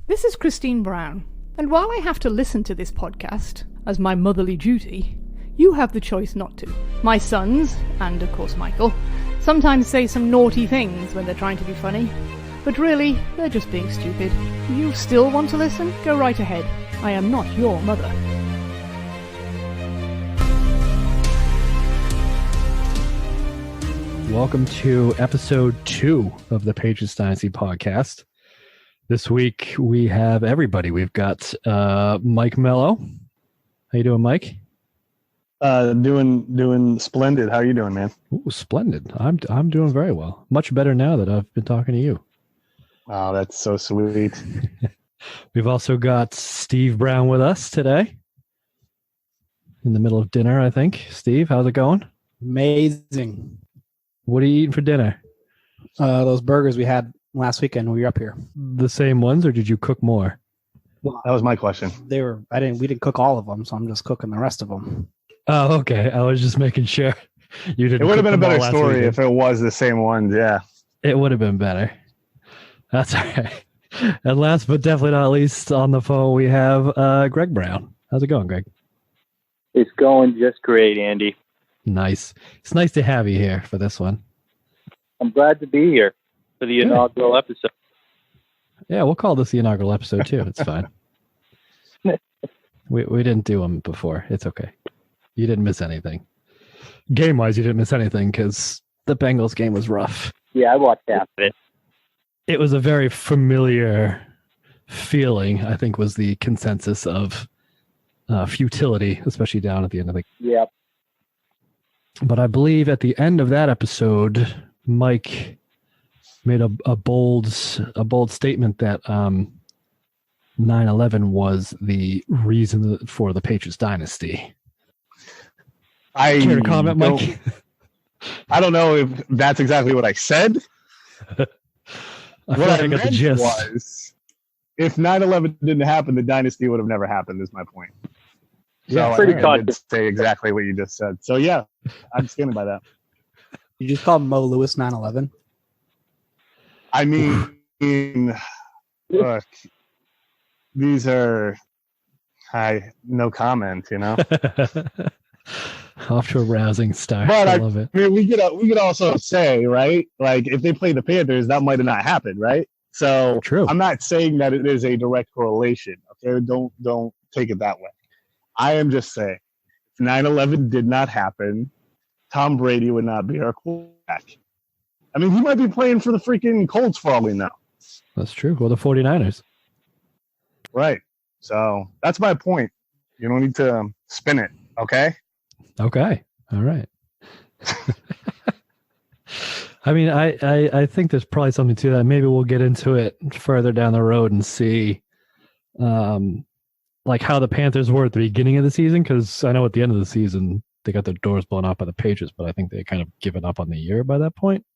This is Christine Brown, and while I have to listen to this podcast as my motherly duty, you have the choice not to. My sons, and of course Michael, sometimes say some naughty things when they're trying to be funny, but really, they're just being stupid. You still want to listen? Go right ahead. I am not your mother. Welcome to episode 2 of the Patriots Dynasty podcast. This week we have everybody. We've got Mike Mello. How you doing, Mike? Doing splendid. How are you doing, man? Ooh, splendid. I'm doing very well. Much better now that I've been talking to you. Oh, that's so sweet. We've also got Steve Brown with us today. In the middle of dinner, I think. Steve, how's it going? Amazing. What are you eating for dinner? Those burgers we had last weekend when we were up here. The same ones, or did you cook more? Well, that was my question. We didn't cook all of them, so I'm just cooking the rest of them. Oh, okay. I was just making sure you didn't. It would have been a better story weekend. if it was the same ones. Yeah, it would have been better. That's all right. And last but definitely not least, on the phone we have Greg Brown. How's it going, Greg? It's going just great, Andy. Nice. It's nice to have you here for this one. I'm glad to be here for the inaugural episode. Yeah, we'll call this the inaugural episode too. It's fine. We didn't do them before. It's okay. You didn't miss anything. Game-wise, you didn't miss anything because the Bengals game was rough. Yeah, I watched half of it. It was a very familiar feeling, I think, was the consensus of futility, especially down at the end of the game. Yep. But I believe at the end of that episode, Mike made a bold statement that 9/11 was the reason for the Patriots dynasty. Care to comment, Mike? I don't know if that's exactly what I said. What I meant was, if 9/11 didn't happen, the dynasty would have never happened, is my point. Yeah, so pretty I did say exactly what you just said. So yeah, I'm standing by that. You just called Mo Lewis 9/11? I mean, look, these are no comment, you know. Off to a rousing start. But I love it. I mean, we could also say, right, like if they play the Panthers, that might have not happened, right? So true. I'm not saying that it is a direct correlation. Okay, don't take it that way. I am just saying, if 9/11 did not happen, Tom Brady would not be our quarterback. I mean, he might be playing for the freaking Colts for all we know. That's true. Well, the 49ers. Right. So that's my point. You don't need to spin it, okay? Okay. All right. I mean, I think there's probably something to that. Maybe we'll get into it further down the road and see like how the Panthers were at the beginning of the season, because I know at the end of the season they got their doors blown off by the Patriots, but I think they kind of given up on the year by that point.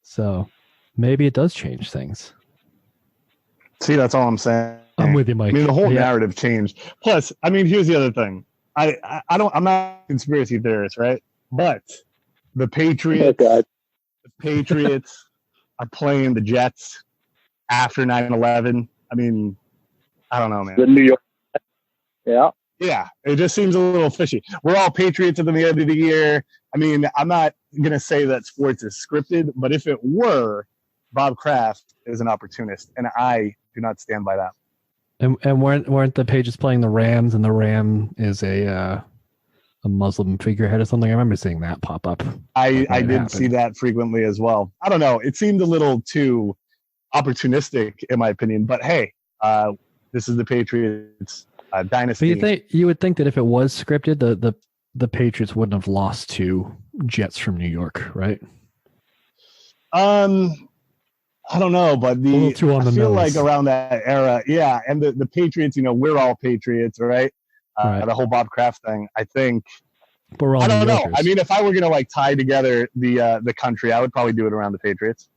So maybe it does change things. See, that's all I'm saying. I'm with you, Mike. I mean, the whole narrative changed. Plus, I mean, here's the other thing. I'm not a conspiracy theorist, right? But the Patriots are playing the Jets after 9/11. I mean, I don't know, man. The New York. Yeah. Yeah, it just seems a little fishy. We're all Patriots at the end of the year. I mean, I'm not going to say that sports is scripted, but if it were, Bob Kraft is an opportunist, and I do not stand by that. And weren't the Patriots playing the Rams, and the Ram is a Muslim figurehead or something? I remember seeing that pop up. I did see that frequently as well. I don't know. It seemed a little too opportunistic, in my opinion. But hey, this is the Patriots dynasty. But you would think that if it was scripted, the Patriots wouldn't have lost to Jets from New York, right? I don't know, but I feel like around that era, yeah, and the Patriots, you know, we're all Patriots, right? Right. The whole Bob Kraft thing, I think. But we're all I don't New know. Yorkers. I mean, if I were gonna like tie together the country, I would probably do it around the Patriots.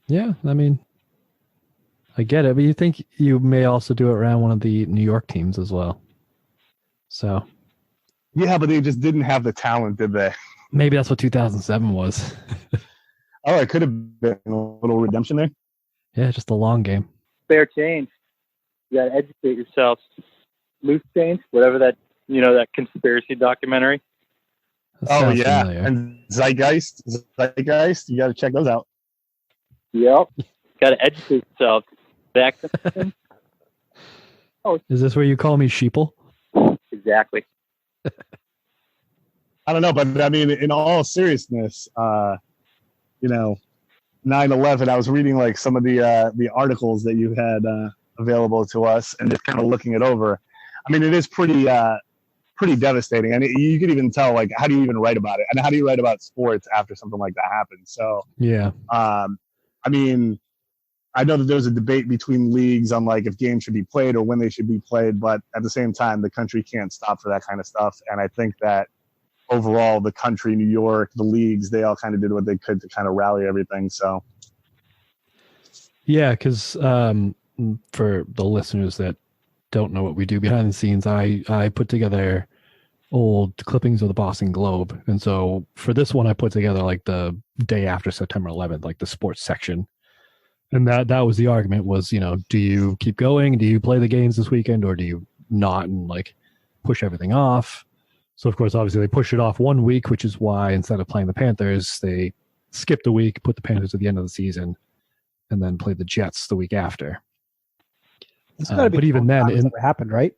Yeah, I mean, I get it, but you think you may also do it around one of the New York teams as well. So. Yeah, but they just didn't have the talent, did they? Maybe that's what 2007 was. Oh, it could have been a little redemption there. Yeah, just a long game. spare change. You got to educate yourself. Loose change, whatever that, that conspiracy documentary. That Oh sounds yeah, familiar. and Zeitgeist. You got to check those out. Yep. Got to educate yourself. Vaccination. Is this where you call me sheeple? Exactly. I don't know, but I mean, in all seriousness, 9/11. I was reading like some of the articles that you had available to us, and just kind of looking it over. I mean, it is pretty devastating, and you could even tell, like, how do you even write about it, and how do you write about sports after something like that happens? So, Yeah. I mean, I know that there's a debate between leagues on like if games should be played or when they should be played, but at the same time, the country can't stop for that kind of stuff, and I think that overall, the country, New York, the leagues, they all kind of did what they could to kind of rally everything. So, Yeah, because for the listeners that don't know what we do behind the scenes, I put together old clippings of the Boston Globe. And so for this one, I put together like the day after September 11th, like the sports section. And that was the argument was, do you keep going? Do you play the games this weekend or do you not and like push everything off? So, of course, obviously they pushed it off 1 week, which is why instead of playing the Panthers, they skipped a week, put the Panthers at the end of the season, and then played the Jets the week after. It's gotta be but even then, it happened, right?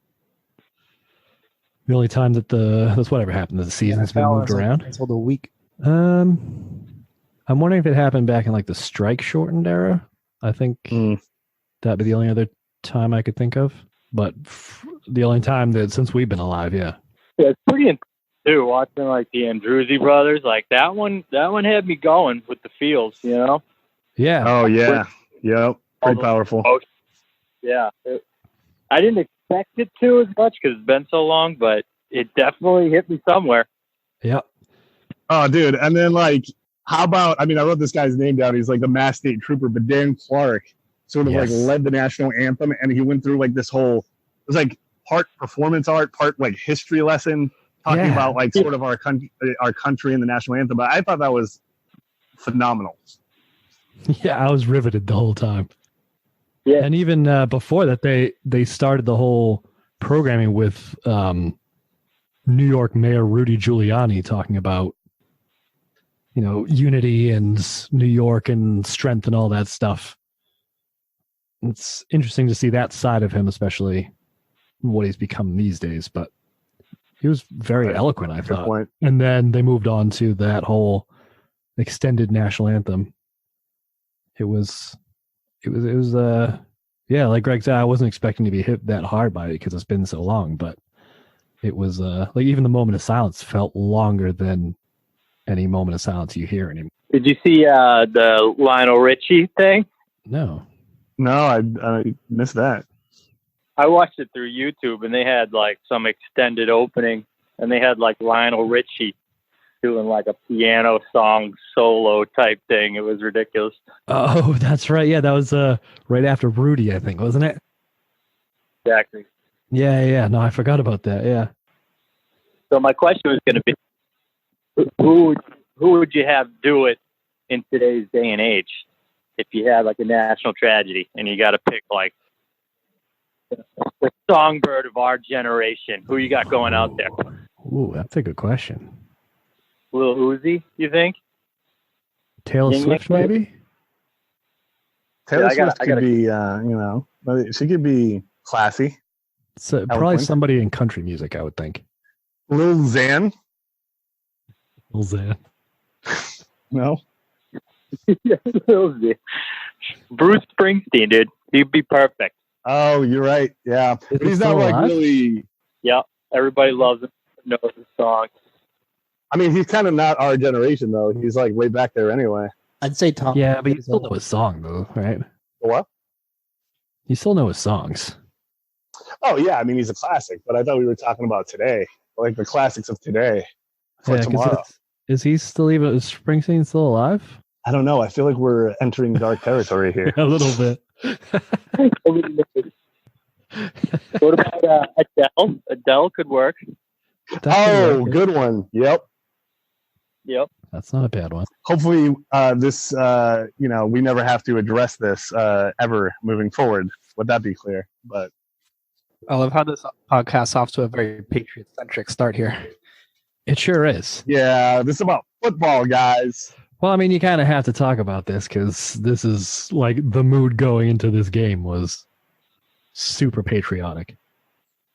The only time that that's whatever happened, the season's been moved around. Until the week. I'm wondering if it happened back in like the strike shortened era. I think that'd be the only other time I could think of. But the only time that since we've been alive, yeah. Yeah, it's pretty intense too. Watching like the Andruzzi brothers, like that one had me going with the fields, Yeah. oh yeah, yep, pretty powerful. Yeah, I didn't expect it to as much because it's been so long, but it definitely hit me somewhere. Yep. Oh, dude, and then like, how about? I mean, I wrote this guy's name down. He's like the Mass State Trooper, but Dan Clark sort of like led the national anthem, and he went through like this whole. It was like part performance art, part like history lesson, talking about like sort of our country and the national anthem. But I thought that was phenomenal. Yeah, I was riveted the whole time. Yeah, and even before that, they started the whole programming with New York Mayor Rudy Giuliani talking about unity and New York and strength and all that stuff. It's interesting to see that side of him, especially what he's become these days. But he was very eloquent, I thought. Point. And then they moved on to that whole extended national anthem. It was like Greg said, I wasn't expecting to be hit that hard by it because it's been so long, but it was like even the moment of silence felt longer than any moment of silence you hear anymore. Did you see the Lionel Richie thing? No, I missed that. I watched it through YouTube, and they had like some extended opening, and they had like Lionel Richie doing like a piano song solo type thing. It was ridiculous. Oh, that's right. Yeah, that was right after Rudy, I think, wasn't it? Exactly. Yeah. No, I forgot about that. Yeah. So my question was going to be, who would you have do it in today's day and age if you had like a national tragedy and you got to pick like the songbird of our generation? Who you got going out there? Ooh, that's a good question. Lil Uzi, you think? Taylor Swift, maybe? Taylor Swift could be, she could be classy. So probably somebody in country music, I would think. Lil Xan? Lil Xan. No? Yeah, Lil Uzi. Bruce Springsteen, dude. He'd be perfect. Oh, you're right. Yeah. But he's not like really... Yeah, everybody loves him. Knows his song. I mean, he's kind of not our generation, though. He's like way back there anyway. I'd say Tom. Yeah, but you still know his song, though, right? What? You still know his songs. Oh, yeah. I mean, he's a classic, but I thought we were talking about today, like the classics of today for tomorrow. Is he still is Springsteen still alive? I don't know. I feel like we're entering dark territory here. A little bit. What about Adele? Adele could work. Oh, good one. Yep. That's not a bad one. Hopefully, this we never have to address this ever moving forward. Would that be clear? But I love how this podcast off to a very Patriot-centric start here. It sure is. yeah, this is about football, guys. Well, I mean, you kind of have to talk about this because this is like the mood going into this game was super patriotic.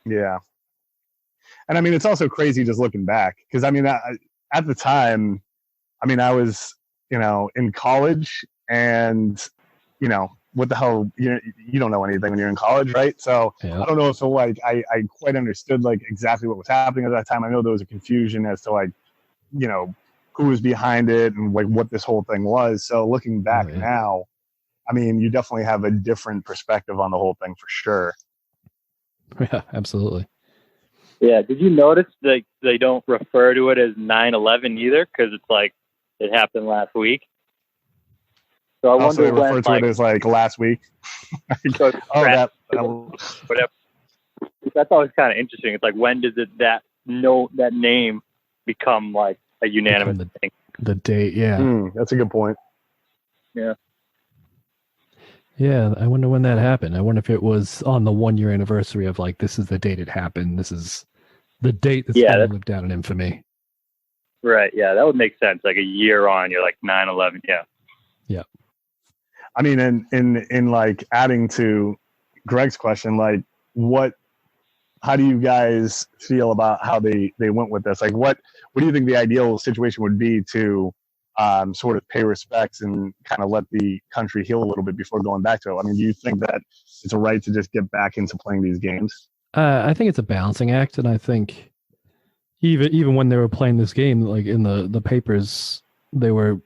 Yeah, and I mean, it's also crazy just looking back because I mean, at the time, I mean, I was in college, and what the hell, you don't know anything when you're in college, right? So Yeah. I don't know if I quite understood like exactly what was happening at that time. I know there was a confusion as to like who was behind it and like what this whole thing was. So looking back now, I mean, you definitely have a different perspective on the whole thing for sure. Yeah, absolutely. Yeah. Did you notice that they don't refer to it as 9/11 either? Because it's like it happened last week. So I Also, wonder they when, refer to it as like last week. so that whatever. That's always kind of interesting. It's like when does that name become like a unanimous thing? The date, yeah. that's a good point. Yeah. Yeah, I wonder when that happened. I wonder if it was on the 1 year anniversary of like, this is the date it happened. This is the date that's going to live down in infamy. Right. Yeah, that would make sense. Like a year on, you're like 9/11. Yeah. Yeah. I mean, in like adding to Greg's question, like how do you guys feel about how they went with this? Like, what do you think the ideal situation would be to sort of pay respects and kind of let the country heal a little bit before going back to it? I mean, do you think that it's a right to just get back into playing these games? I think it's a balancing act, and I think even when they were playing this game, like in the papers, they were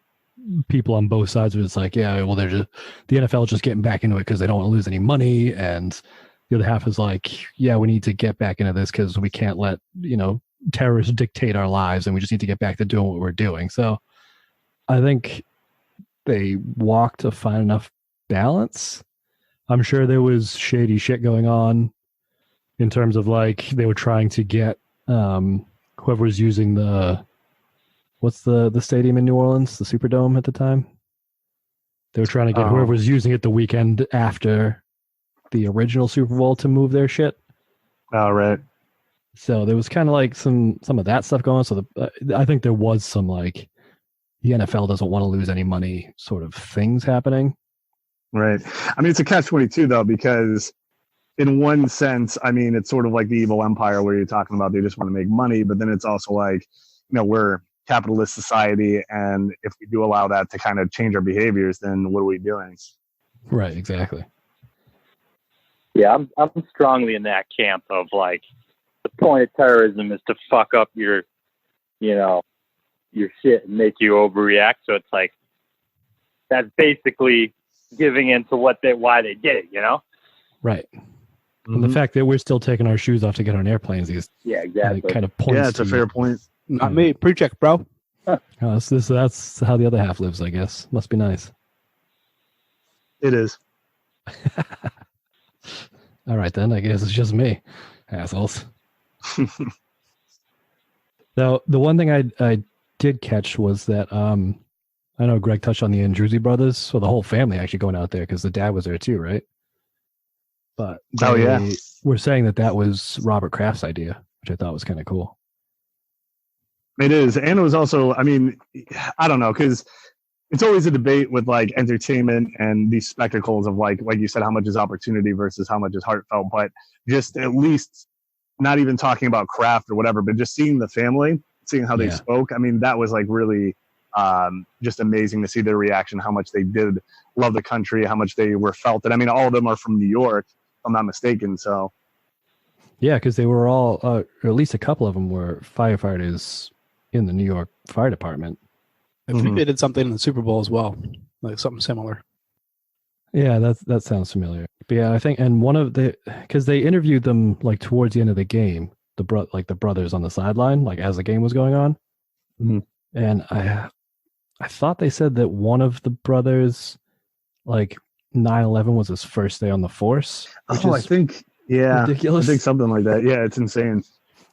people on both sides were just like, yeah, well, they're just the NFL just getting back into it because they don't want to lose any money, and the other half is like, yeah, we need to get back into this because we can't let terrorists dictate our lives, and we just need to get back to doing what we're doing. So I think they walked to find enough balance. I'm sure there was shady shit going on in terms of like they were trying to get whoever was using what's the stadium in New Orleans, the Superdome at the time. They were trying to get whoever was using it the weekend after the original Super Bowl to move their shit. Oh, right. So there was kind of like some of that stuff going on. So I think there was some like the NFL doesn't want to lose any money sort of things happening. Right. I mean, it's a catch-22 though, because in one sense, I mean, it's sort of like the evil empire where you're talking about they just want to make money, but then it's also like, we're capitalist society, and if we do allow that to kind of change our behaviors, then what are we doing? Right, exactly. Yeah, I'm strongly in that camp of like the point of terrorism is to fuck up your shit and make you overreact. So it's like that's basically giving into why they did it, Right. And the fact that we're still taking our shoes off to get on airplanes is exactly kind of points. Yeah, it's a fair point. Not me. Pre-check, bro. That's how the other half lives, I guess. Must be nice. It is. All right, then. I guess it's just me, assholes. Now, the one thing I did catch was that I know Greg touched on the Andruzzi brothers, so the whole family actually going out there because the dad was there too, right? But we're saying that was Robert Kraft's idea, which I thought was kind of cool. It is. And it was also, I mean, I don't know, because it's always a debate with like entertainment and these spectacles of like you said, how much is opportunity versus how much is heartfelt. But just at least not even talking about Kraft or whatever, but just seeing the family, seeing how they spoke. I mean, that was like really just amazing to see their reaction, how much they did love the country, how much they were felt it. I mean, all of them are from New York, if I'm not mistaken. So, yeah, because they were all, or at least a couple of them were firefighters in the New York Fire Department. I think they did something in the Super Bowl as well, like something similar. Yeah, that sounds familiar. But yeah, I think, and one of because they interviewed them like towards the end of the game, the brothers on the sideline, like as the game was going on. Mm-hmm. And I thought they said that one of the brothers, like 9/11 was his first day on the force. Oh, I think, yeah, ridiculous. I think something like that. Yeah, it's insane.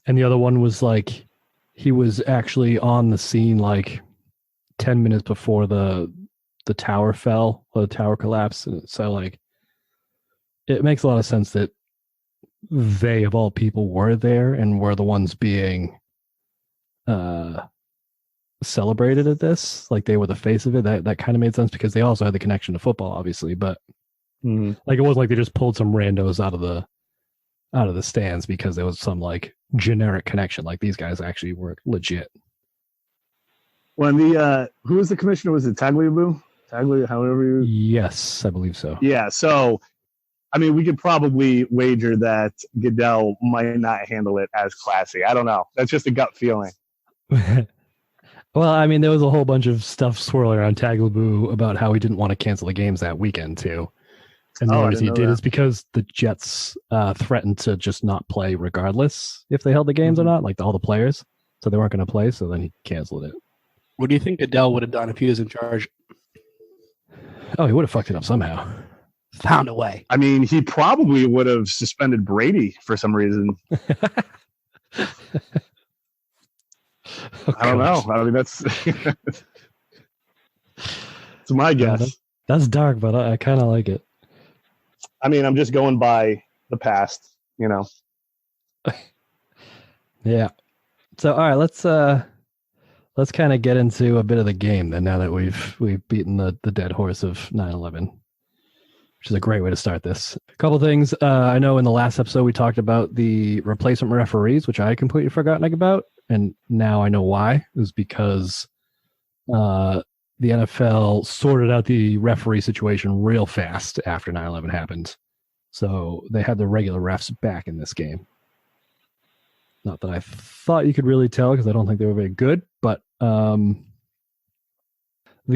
And the other one was like, he was actually on the scene, like 10 minutes before the tower fell, or the tower collapsed. And so, like, it makes a lot of sense that they, of all people, were there and were the ones being celebrated at this. Like, they were the face of it. That kind of made sense because they also had the connection to football, obviously. But like, it wasn't like they just pulled some randos out of the stands because there was some like generic connection. Like, these guys actually were legit. When the who was the commissioner? Was it Tagliabue? However you. Yes, I believe so. Yeah. So, I mean, we could probably wager that Goodell might not handle it as classy. I don't know. That's just a gut feeling. Well, I mean, there was a whole bunch of stuff swirling around Tagliabue about how he didn't want to cancel the games that weekend too. And the reason he did is because the Jets threatened to just not play regardless if they held the games or not, like all the players. So they weren't going to play, so then he canceled it. What do you think Goodell would have done if he was in charge? Oh, he would have fucked it up somehow. Found a way. I mean, he probably would have suspended Brady for some reason. I don't know. I mean, that's it's my guess. That's dark, but I kind of like it. I mean, I'm just going by the past, you know. Yeah. So, all right, let's kind of get into a bit of the game then. Now that we've beaten the dead horse of 9/11, which is a great way to start this. A couple things. I know in the last episode we talked about the replacement referees, which I had completely forgotten about, and now I know why. It was because the NFL sorted out the referee situation real fast after 9/11 happened. So they had the regular refs back in this game. Not that I thought you could really tell because I don't think they were very good, but the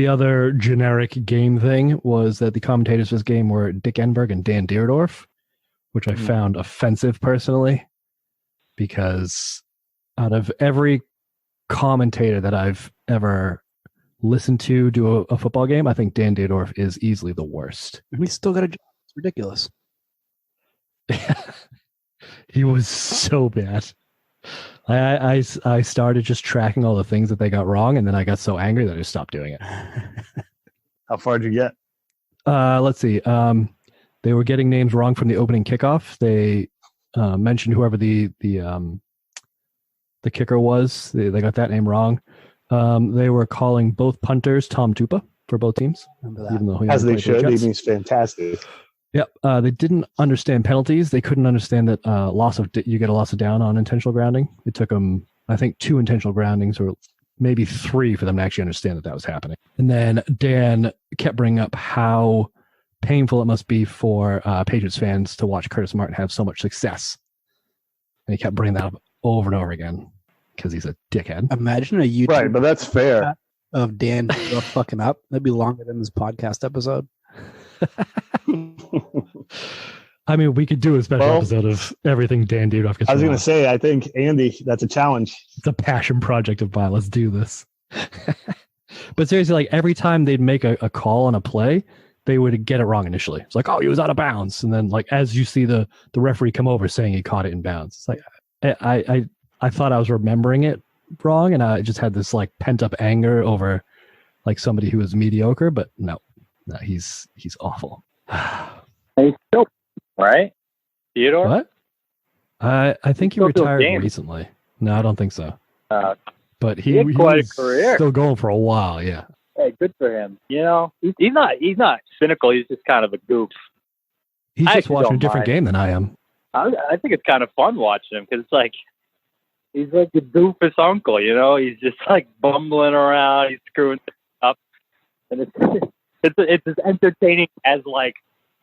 other generic game thing was that the commentators for this game were Dick Enberg and Dan Dierdorf, which I found offensive personally, because out of every commentator that I've ever listened to do a football game, I think Dan Dierdorf is easily the worst. We still got a job. It's ridiculous. He was so bad. I started just tracking all the things that they got wrong, and then I got so angry that I just stopped doing it. How far did you get? Let's see. They were getting names wrong from the opening kickoff. They mentioned whoever the kicker was. They got that name wrong. They were calling both punters Tom Tupa for both teams. Even though as they should. He's fantastic. Yep. They didn't understand penalties. They couldn't understand that you get a loss of down on intentional grounding. It took them, I think, 2 intentional groundings or maybe 3 for them to actually understand that was happening. And then Dan kept bringing up how painful it must be for Patriots fans to watch Curtis Martin have so much success. And he kept bringing that up over and over again because he's a dickhead. Imagine a YouTube right, but that's fair. Of Dan fucking up. That'd be longer than this podcast episode. I mean, we could do a special episode of everything Dan Dierdorf gets. I was going to say, I think, Andy, that's a challenge. It's a passion project of mine. Let's do this. But seriously, like every time they'd make a call on a play, they would get it wrong initially. It's like, oh, he was out of bounds. And then like as you see the referee come over saying he caught it in bounds. It's like I thought I was remembering it wrong, and I just had this like pent up anger over like somebody who was mediocre, but no, he's awful. He's still right, Theodore. What? I think he retired recently. No, I don't think so. But he had quite a career. Still going for a while. Yeah. Hey, good for him. You know, he's not cynical. He's just kind of a goof. He's just watching a different game than I am. I think it's kind of fun watching him because it's like he's like the doofus uncle. You know, he's just like bumbling around. He's screwing up, and it's as entertaining as like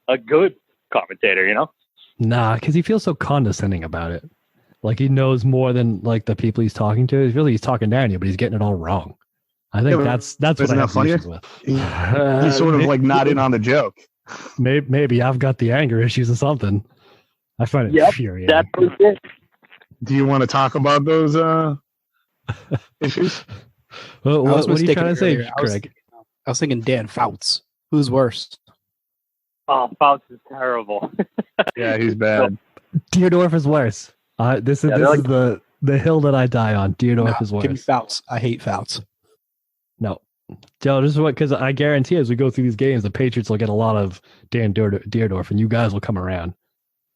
a good commentator, you know? Nah, because he feels so condescending about it. Like he knows more than like the people he's talking to. He's talking down you, but he's getting it all wrong. I think that's what I have issues with. He's sort of like not in on the joke. Maybe I've got the anger issues or something. I find it infuriating. That's it. Do you want to talk about those issues? Well, what are you trying to say, Craig? I was thinking Dan Fouts. Who's worse? Oh, Fouts is terrible. Yeah, he's bad. Dierdorf is worse. This is the hill that I die on. Dierdorf is worse. Give me Fouts. I hate Fouts. No, Joe, this is what, because I guarantee as we go through these games, the Patriots will get a lot of Dan Deerdorf, and you guys will come around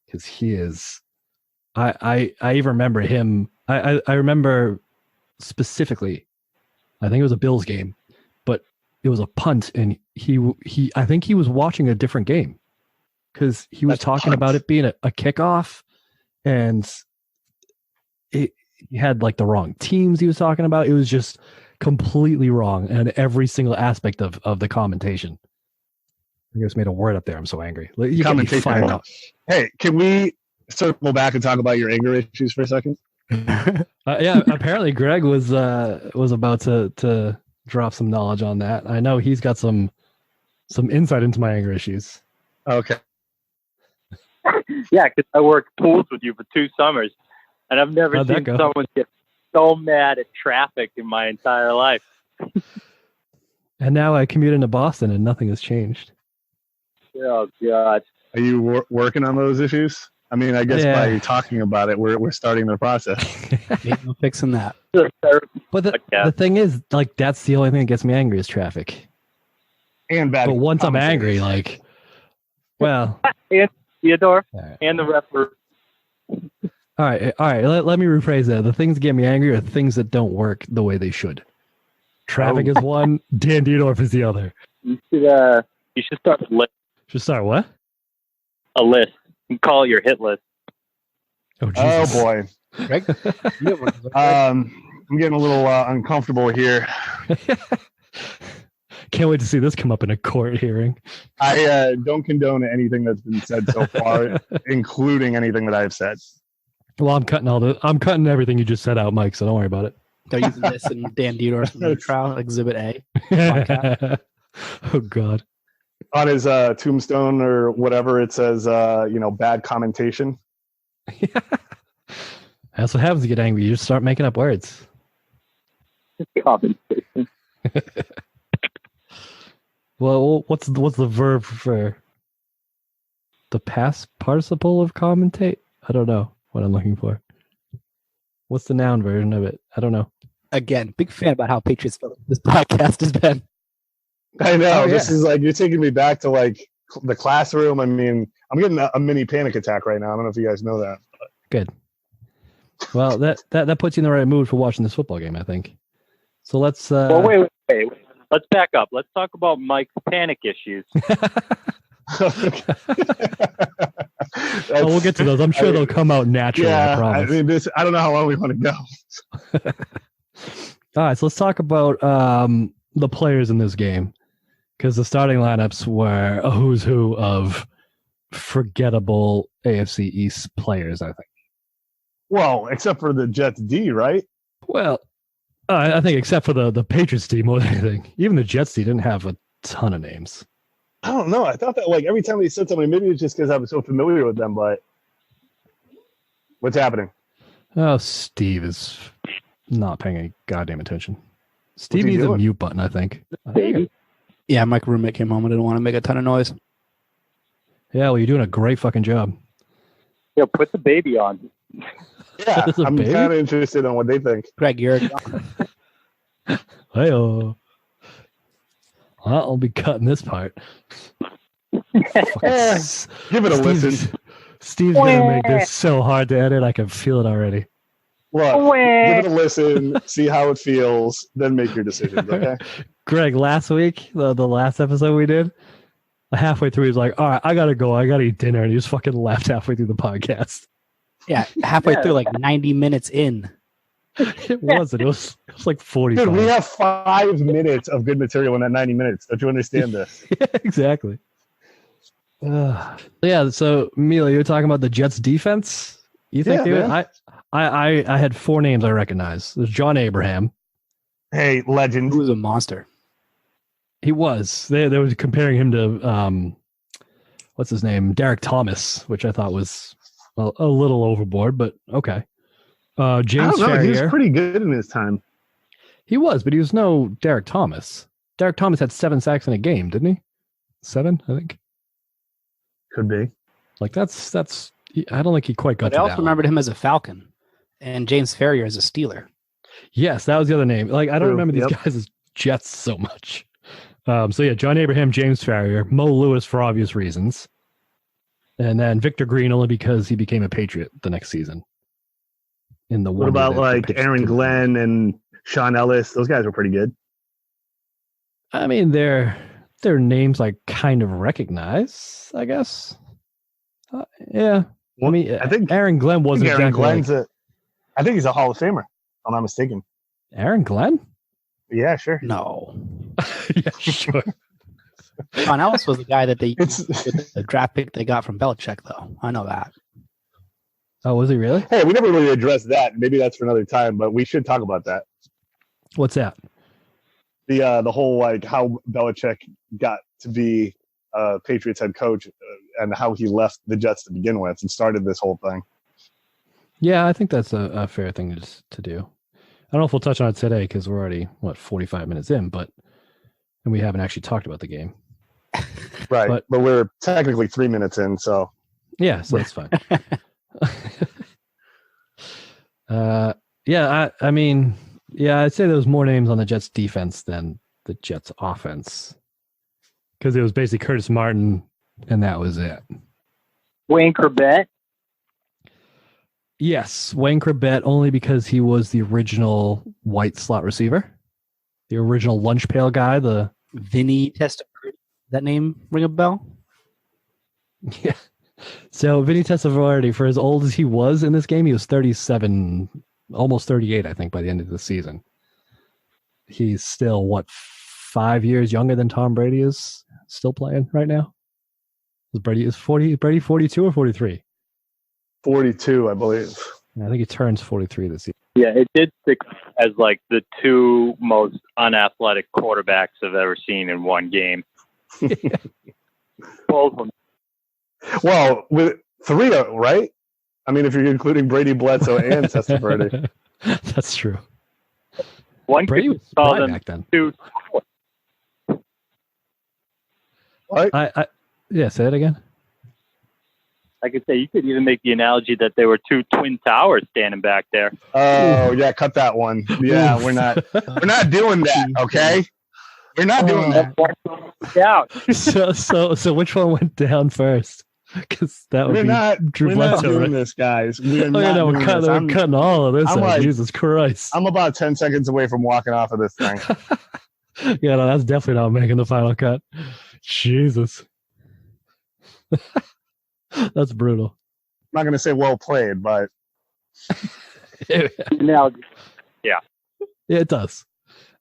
because he is. I even remember him. I remember specifically. I think it was a Bills game, but it was a punt, and I think he was watching a different game because he was talking about it being a kickoff, and he had like the wrong teams he was talking about. It was just completely wrong in every single aspect of the commentation. I just made a word up there. I'm so angry. You can be fired up. Hey, can we circle back and talk about your anger issues for a second? Yeah, apparently Greg was about to drop some knowledge on that. I know he's got some insight into my anger issues. Okay. Yeah, because I worked pools with you for 2 summers, and I've never seen someone get so mad at traffic in my entire life. And now I commute into Boston, and nothing has changed. Oh God! Are you working on those issues? I mean, I guess by talking about it, we're starting the process. I'm fixing that. But the thing is, like, that's the only thing that gets me angry is traffic. And bad. But once I'm angry, like, well, and Theodore right. And the referee. All right. Let me rephrase that. The things that get me angry are things that don't work the way they should. Traffic is one. Dan Dierdorf is the other. You should start a list. Should start what? A list. You call it your hit list. Oh, Jesus. Oh boy. Greg? I'm getting a little uncomfortable here. Can't wait to see this come up in a court hearing. I don't condone anything that's been said so far, including anything that I've said. Well, I'm cutting everything you just said out, Mike, so don't worry about it. They're using this in Dan Dierdorf's trial, Exhibit A. Oh, God. On his tombstone or whatever, it says, bad commentation. That's what happens to get angry. You just start making up words. Compensation. Well, what's the verb for the past participle of commentate? I don't know what I'm looking for. What's the noun version of it? I don't know. Again, big fan about how Patriots this podcast has been. I know. This is like, you're taking me back to like the classroom. I mean, I'm getting a mini panic attack right now. I don't know if you guys know that. But. Good. Well, that puts you in the right mood for watching this football game, I think. So let's. Well, wait. Let's back up. Let's talk about Mike's panic issues. We'll get to those. I'm sure they'll come out naturally. Yeah, I promise. I mean, I don't know how long we want to go. All right, so let's talk about the players in this game, because the starting lineups were a who's who of forgettable AFC East players, I think. Well, except for the Jets D, right? Well, I think except for the Patriots D more than anything. Even the Jets D didn't have a ton of names. I don't know. I thought that like every time they said something, maybe it's just because I was so familiar with them, but what's happening? Oh, Steve is not paying any goddamn attention. Steve needs a mute button, I think. Baby. Yeah, my roommate came home and didn't want to make a ton of noise. Yeah, well, you're doing a great fucking job. Yeah, put the baby on. Yeah, I'm kind of interested in what they think. Greg, you're Hey-oh. Well, I'll be cutting this part. Give it a listen. Steve's going to make this so hard to edit. I can feel it already. Look, give it a listen, see how it feels, then make your decisions, okay? Greg, last week, the last episode we did, halfway through, he's like, all right, I got to go. I got to eat dinner. And he just fucking left halfway through the podcast. Yeah, halfway through, like 90 minutes in. It wasn't. It was like 45. Dude, we have 5 minutes of good material in that 90 minutes. Don't you understand this? Yeah, exactly. Yeah, so Mila, you're talking about the Jets defense? You think I had 4 names I recognize. There's John Abraham. Hey, legend. He was a monster. He was. They were comparing him to what's his name? Derek Thomas, which I thought was a little overboard, but okay. James Ferrier. He was pretty good in his time. He was, but he was no Derek Thomas. Derek Thomas had 7 sacks in a game, didn't he? 7, I think. Could be. Like that's. I don't think he quite got. But I also remembered him as a Falcon, and James Ferrier as a Steeler. Yes, that was the other name. Like I don't remember these guys as Jets so much. So yeah, John Abraham, James Farrier, Mo Lewis for obvious reasons, and then Victor Green only because he became a Patriot the next season. In the What about like Aaron Glenn and Sean Ellis? Those guys were pretty good. I mean, their names I kind of recognize, I guess. Yeah. I mean, I think Aaron Glenn wasn't exactly. I think he's a Hall of Famer, if I'm not mistaken. Aaron Glenn? Yeah, sure. No. Yeah, sure. Sean Ellis was the guy that the draft pick they got from Belichick, though. I know that. Oh, was he really? Hey, we never really addressed that. Maybe that's for another time, but we should talk about that. What's that? The whole like how Belichick got to be Patriots head coach and how he left the Jets to begin with and started this whole thing. Yeah, I think that's a fair thing to do. I don't know if we'll touch on it today because we're already 45 minutes in, and we haven't actually talked about the game. Right, but we're technically 3 minutes in, so yeah, so that's fine. I mean, I'd say there was more names on the Jets defense than the Jets offense because it was basically Curtis Martin, and that was it. Wayne Corbett. Yes, Wayne Corbett only because he was the original white slot receiver, the original lunch pail guy. The Vinny Testaverde. That name ring a bell? Yeah. So Vinny Testaverde, for as old as he was in this game, he was 37, almost 38, I think, by the end of the season. He's still, 5 years younger than Tom Brady is still playing right now? Brady 42 or 43? 42, I believe. I think he turns 43 this year. Yeah, it did stick as like the two most unathletic quarterbacks I've ever seen in one game. Both of them. Well, with 3, right? I mean, if you're including Brady, Bledsoe, and Testaverde. That's true. One Brady was call them back then. two. What? Yeah, say it again. I could say you could even make the analogy that there were two twin towers standing back there. Oh, yeah, cut that one. Yeah, we're not doing that, okay? We're not doing that. Yeah. So which one went down first? Because that would Drew Bledsoe. We're not doing this, guys. We're cutting all of this out. Like, Jesus Christ. I'm about 10 seconds away from walking off of this thing. Yeah, no, that's definitely not making the final cut. Jesus. That's brutal. I'm not going to say well played, but... Now, yeah. Yeah, it does.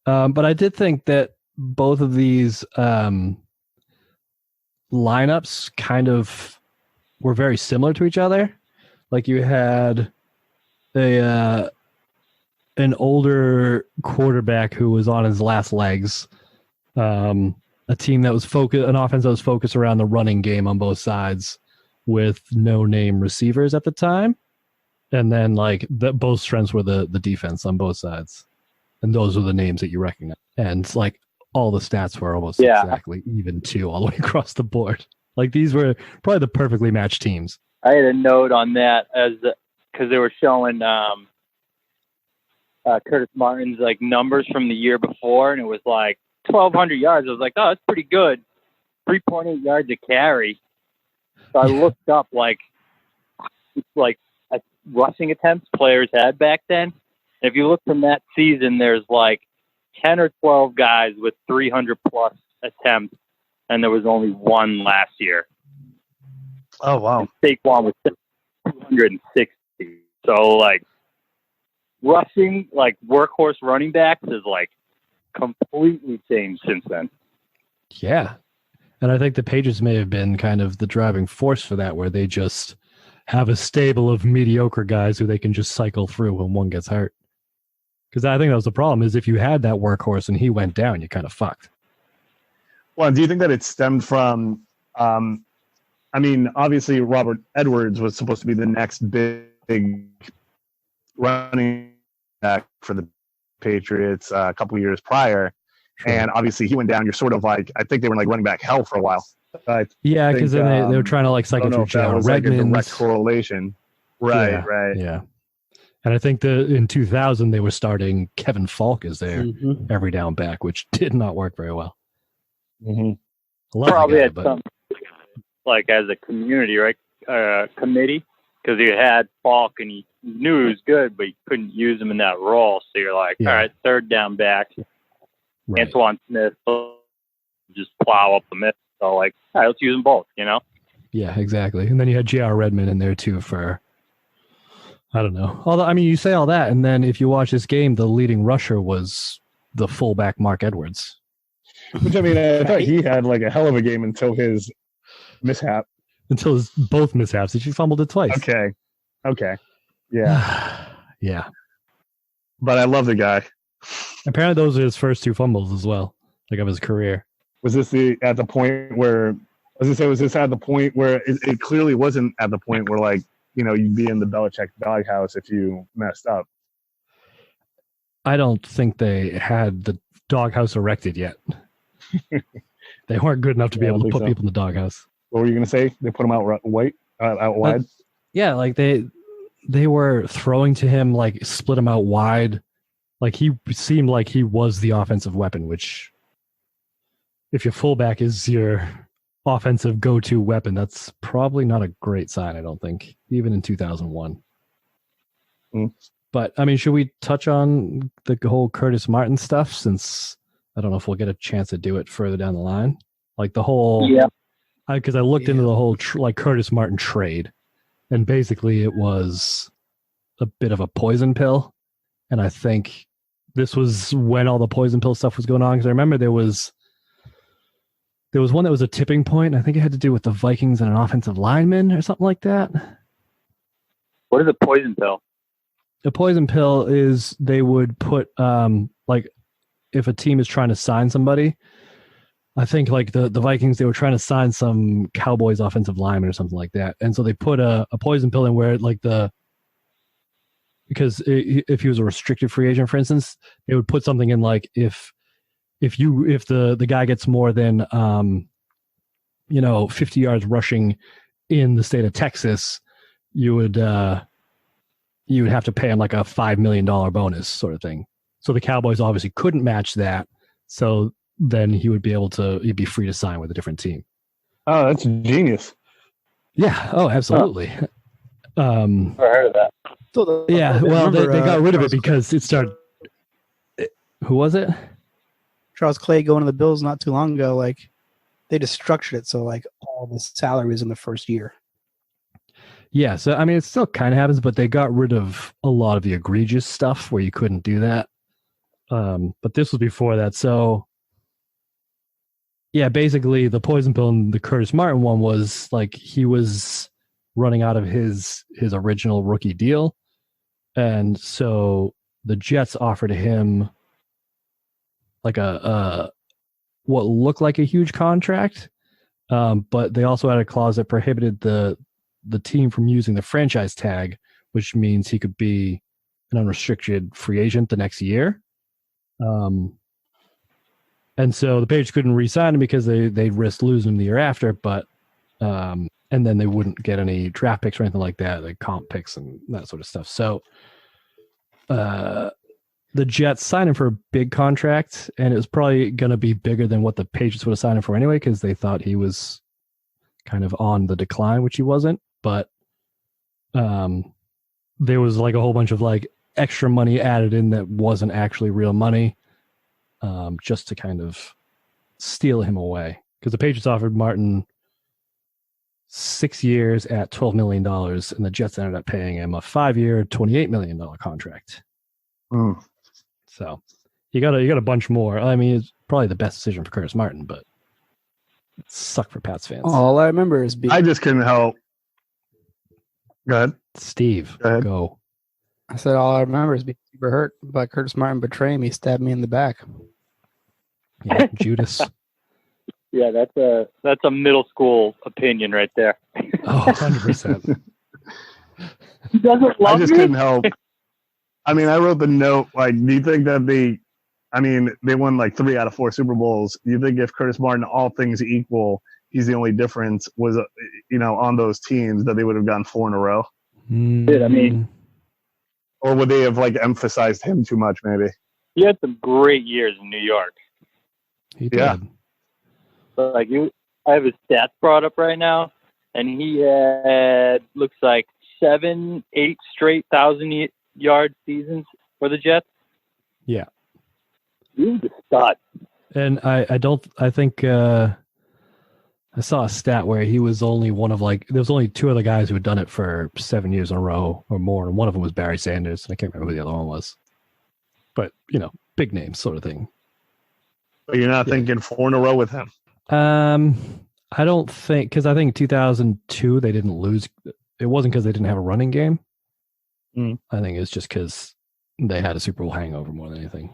But I did think that both of these lineups kind of were very similar to each other. Like you had an older quarterback who was on his last legs, a team that was an offense that was focused around the running game on both sides with no name receivers at the time. And then both strengths were the defense on both sides. And those were the names that you recognize. And all the stats were almost exactly even too, all the way across the board. These were probably the perfectly matched teams. I had a note on that because they were showing Curtis Martin's numbers from the year before, and it was 1,200 yards. I was like, oh, that's pretty good. 3.8 yards a carry. So I looked up rushing attempts players had back then. And if you look from that season, there's 10 or 12 guys with 300 plus attempts, and there was only one last year. Oh, wow. And Saquon was 260. So, rushing, workhorse running backs is, completely changed since then. Yeah. And I think the Patriots may have been kind of the driving force for that, where they just have a stable of mediocre guys who they can just cycle through when one gets hurt. Because I think that was the problem, is if you had that workhorse and he went down, you kind of fucked. Well, do you think that it stemmed from, obviously Robert Edwards was supposed to be the next big running back for the Patriots a couple of years prior. Sure. And obviously he went down. You're sort of I think they were running back hell for a while. Yeah, because then they were trying to cycle through Joe Redmond. A direct correlation. Right. Yeah. And I think in 2000 they were starting Kevin Falk as their every down back, which did not work very well. Probably had some like as a community, right? Committee, because you had Falk and you knew he was good, but you couldn't use him in that role. So you're like, all right, third down back, Antoine Smith, just plow up the middle. So like, all right, let's use them both, you know? Yeah, exactly. And then you had J.R. Redmond in there too for, I don't know. Although, I mean, you say all that, and then if you watch this game, the leading rusher was the fullback Mark Edwards. Which, I mean, I thought he had like a hell of a game until his mishap. Until his both mishaps. He fumbled it twice. Okay. Yeah. Yeah. But I love the guy. Apparently those are his first 2 fumbles as well, like of his career. Was this at the point where, as I say, was this at the point where it clearly wasn't at the point where, like, you know, you'd be in the Belichick doghouse if you messed up? I don't think they had the doghouse erected yet. They weren't good enough to be able to put people in the doghouse. What were you going to say? They put him out wide? Yeah, like they were throwing to him, like split him out wide. Like he seemed like he was the offensive weapon, which if your fullback is your offensive go-to weapon, that's probably not a great sign, I don't think, even in 2001. But, I mean, should we touch on the whole Curtis Martin stuff, since I don't know if we'll get a chance to do it further down the line? Like the whole... Yeah. Because I looked into the whole Curtis Martin trade, and basically it was a bit of a poison pill. And I think this was when all the poison pill stuff was going on, because I remember there was one that was a tipping point. I think it had to do with the Vikings and an offensive lineman or something like that. What is a poison pill? A poison pill is they would put, like, if a team is trying to sign somebody, I think like the Vikings, they were trying to sign some Cowboys offensive lineman or something like that. And so they put a poison pill in where like because if he was a restricted free agent, for instance, they would put something in like, if the guy gets more than 50 yards rushing in the state of Texas, you would have to pay him like a $5 million bonus sort of thing. So the Cowboys obviously couldn't match that. So then he'd be free to sign with a different team. Oh, that's genius. Yeah. Oh, absolutely. I heard of that. So they got rid of it because it started. Who was it? Charles Clay going to the Bills not too long ago. Like they just structured it so like all the salary was in the first year. Yeah. So I mean, it still kind of happens, but they got rid of a lot of the egregious stuff where you couldn't do that. But this was before that. So yeah, basically the poison pill and the Curtis Martin one was like he was running out of his original rookie deal. And so the Jets offered him like a what looked like a huge contract, but they also had a clause that prohibited the team from using the franchise tag, which means he could be an unrestricted free agent the next year. And so the Patriots couldn't re-sign him because they risked losing him the year after, but and then they wouldn't get any draft picks or anything like that, like comp picks and that sort of stuff. So the Jets signed him for a big contract, and it was probably going to be bigger than what the Patriots would have signed him for anyway, because they thought he was kind of on the decline, which he wasn't. But there was like a whole bunch of like extra money added in that wasn't actually real money, just to kind of steal him away. Because the Patriots offered Martin 6 years at $12 million, and the Jets ended up paying him a 5-year, $28 million contract. So you got a bunch more. I mean, it's probably the best decision for Curtis Martin, but it sucked for Pats fans. All I remember is I just couldn't help. Go ahead. Steve, Go ahead. Go. I said all I remember is being super hurt by Curtis Martin betraying me, stabbed me in the back. Yeah, Judas. Yeah, that's a middle school opinion right there. Oh, 100%. He doesn't love I just me? couldn't help. I mean, I wrote the note, like, do you think that they won like 3 out of 4 Super Bowls. Do you think if Curtis Martin, all things equal, he's the only difference was, on those teams, that they would have gone 4 in a row? Dude, I mean, Or would they have like emphasized him too much? Maybe. He had some great years in New York. He did. Yeah. But like I have his stats brought up right now, and he had looks like 7-8 straight 1,000-yard seasons for the Jets. Yeah. He was a stud. And I think I saw a stat where he was only one of there was only two other guys who had done it for 7 years in a row or more, and one of them was Barry Sanders, and I can't remember who the other one was. But big name sort of thing. But you're not thinking 4 in a row with him. I don't think, because I think 2002 they didn't lose. It wasn't because they didn't have a running game. I think it's just because they had a Super Bowl hangover more than anything.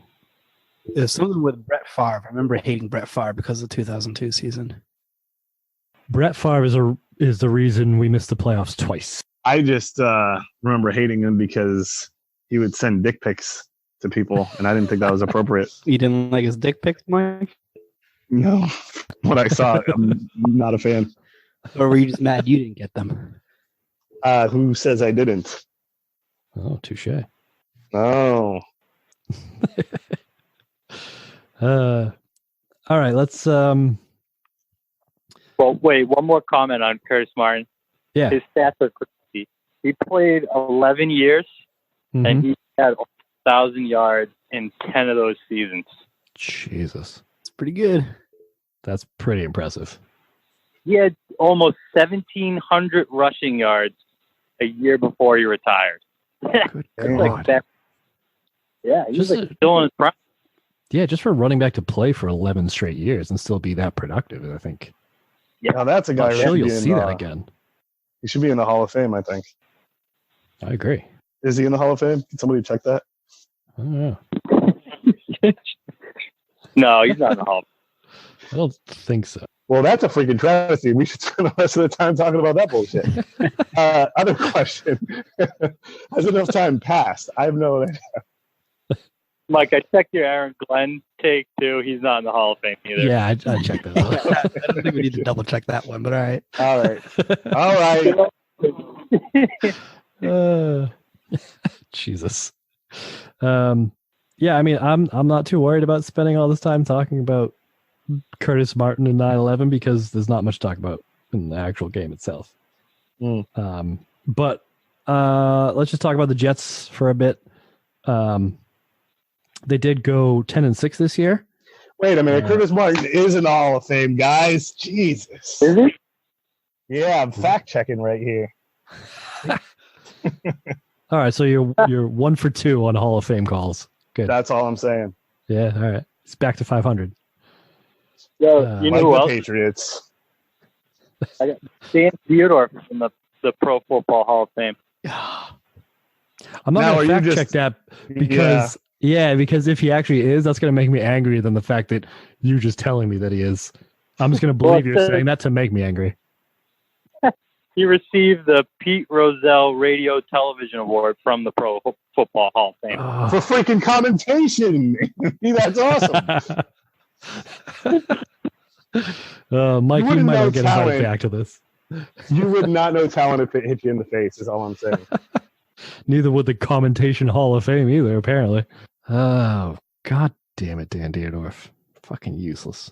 There's something with Brett Favre. I remember hating Brett Favre because of the 2002 season. Brett Favre is the reason we missed the playoffs twice. I just remember hating him because he would send dick pics to people, and I didn't think that was appropriate. You didn't like his dick pics, Mike? No. What I saw, I'm not a fan. Or were you just mad you didn't get them? Who says I didn't? Oh, touche. Oh. All right, let's Well, wait, one more comment on Curtis Martin. Yeah. His stats are crazy. He played 11 years, and he had 1,000 yards in 10 of those seasons. Jesus. It's pretty good. That's pretty impressive. He had almost 1,700 rushing yards a year before he retired. Good God. Yeah, he was Just still in his prime. Yeah, just for running back to play for 11 straight years and still be that productive, I think. Yeah, now that's a guy. I'm sure you'll see that again. He should be in the Hall of Fame, I think. I agree. Is he in the Hall of Fame? Can somebody check that? I don't know. No, he's not in the Hall. I don't think so. Well, that's a freaking travesty. We should spend the rest of the time talking about that bullshit. Other question. Has enough time passed? I have no idea. Mike, I checked your Aaron Glenn take, too. He's not in the Hall of Fame either. Yeah, I checked that out. I don't think we need to double check that one, but all right. All right. All right. Jesus. Yeah, I mean, I'm not too worried about spending all this time talking about Curtis Martin and 9/11 because there's not much to talk about in the actual game itself. But let's just talk about the Jets for a bit. They did go 10-6 this year. Wait a minute. Curtis Martin is in the Hall of Fame, guys. Jesus. Is he? Yeah, I'm fact checking right here. All right, so you're 1 for 2 on Hall of Fame calls. Good. That's all I'm saying. Yeah, all right. It's back to 500. Yo, you know Like who the else? Patriots. I got Dan Theodore from the Pro Football Hall of Fame. I'm not Now, going are to you fact check that because because if he actually is, that's going to make me angrier than the fact that you just telling me that he is. I'm just going to believe you're saying that to make me angry. He received the Pete Rozelle Radio Television Award from the Pro Football Hall of Fame. For freaking commentation. That's awesome. Mike, you wouldn't might know not get talent. invited back to this. You would not know talent if it hit you in the face, is all I'm saying. Neither would the Commentation Hall of Fame either, apparently. Oh, God damn it, Dan Dierdorf. Fucking useless.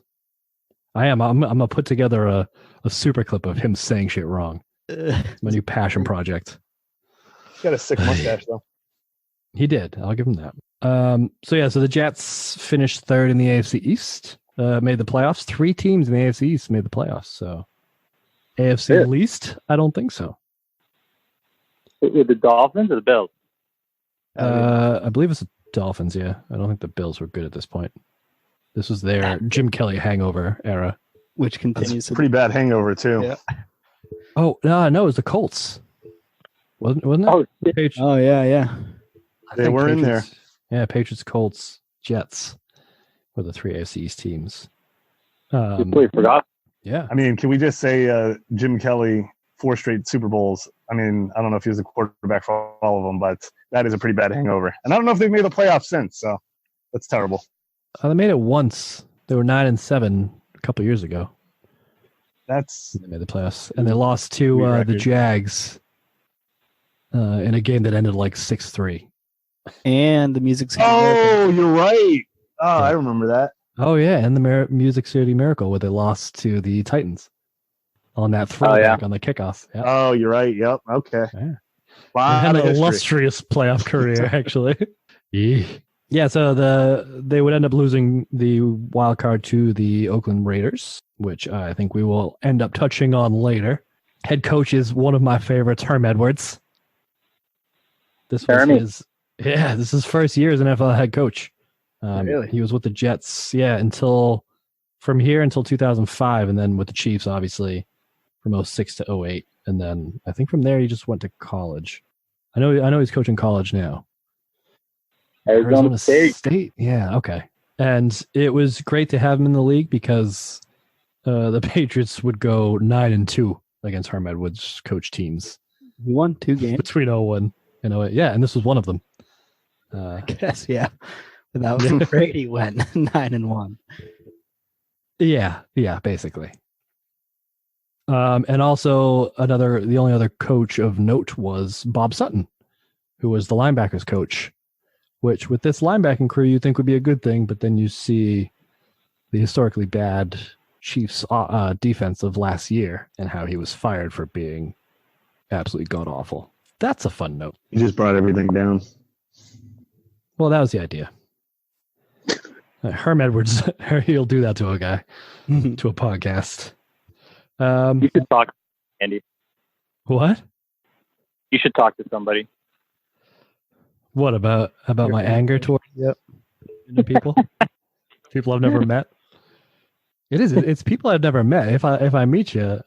I'm going to put together a super clip of him saying shit wrong. My new passion project. He's got a sick mustache, though. He did. I'll give him that. So the Jets finished third in the AFC East, made the playoffs. 3 teams in the AFC East made the playoffs. So AFC least? I don't think so. With the Dolphins or the Bills? I believe it's the Dolphins, yeah. I don't think the Bills were good at this point. This was their Jim Kelly hangover era. Which continues That's a pretty bad hangover, too. Yeah. Oh, no, it was the Colts. Wasn't it? Oh, The Patriots. Oh, yeah. I They think were in there. Yeah, Patriots, Colts, Jets were the 3 AFC East teams. you completely forgot. Yeah. I mean, can we just say Jim Kelly, 4 straight Super Bowls? I mean, I don't know if he was the quarterback for all of them, but that is a pretty bad hangover. And I don't know if they've made the playoffs since, so that's terrible. They made it once. They were 9-7 a couple years ago. That's They made the playoffs, and they lost to Sweet the record. Jags in a game that ended like 6-3. And the Music City. Oh, you're right. Oh, I remember that. Oh yeah, and the Music City Miracle where they lost to the Titans on that throwback on the kickoff. Yeah. Oh, you're right. Yep. Okay. Yeah. Wow. Had an illustrious playoff career, actually. Yeah, so they would end up losing the wild card to the Oakland Raiders, which I think we will end up touching on later. Head coach is one of my favorites, Herm Edwards. This was his first year as an NFL head coach. Really? He was with the Jets, until 2005, and then with the Chiefs, obviously, from 06 to 08. And then I think from there he just went to college. I know he's coaching college now. Arizona State. Yeah, okay. And it was great to have him in the league because the Patriots would go 9-2 against Herm Edwards' coach teams. He won 2 games between 01 and 08. Yeah, and this was one of them. I guess, yeah. Without Brady went 9-1. Yeah, basically. And also the only other coach of note was Bob Sutton, who was the linebackers coach, which with this linebacking crew you think would be a good thing, but then you see the historically bad Chiefs defense of last year and how he was fired for being absolutely god-awful. That's a fun note. He just brought everything down. Well, that was the idea. Herm Edwards, he'll do that to a guy, to a podcast. You should talk, Andy. What? You should talk to somebody. What about my anger towards people? People I've never met. It's people I've never met. If I meet you,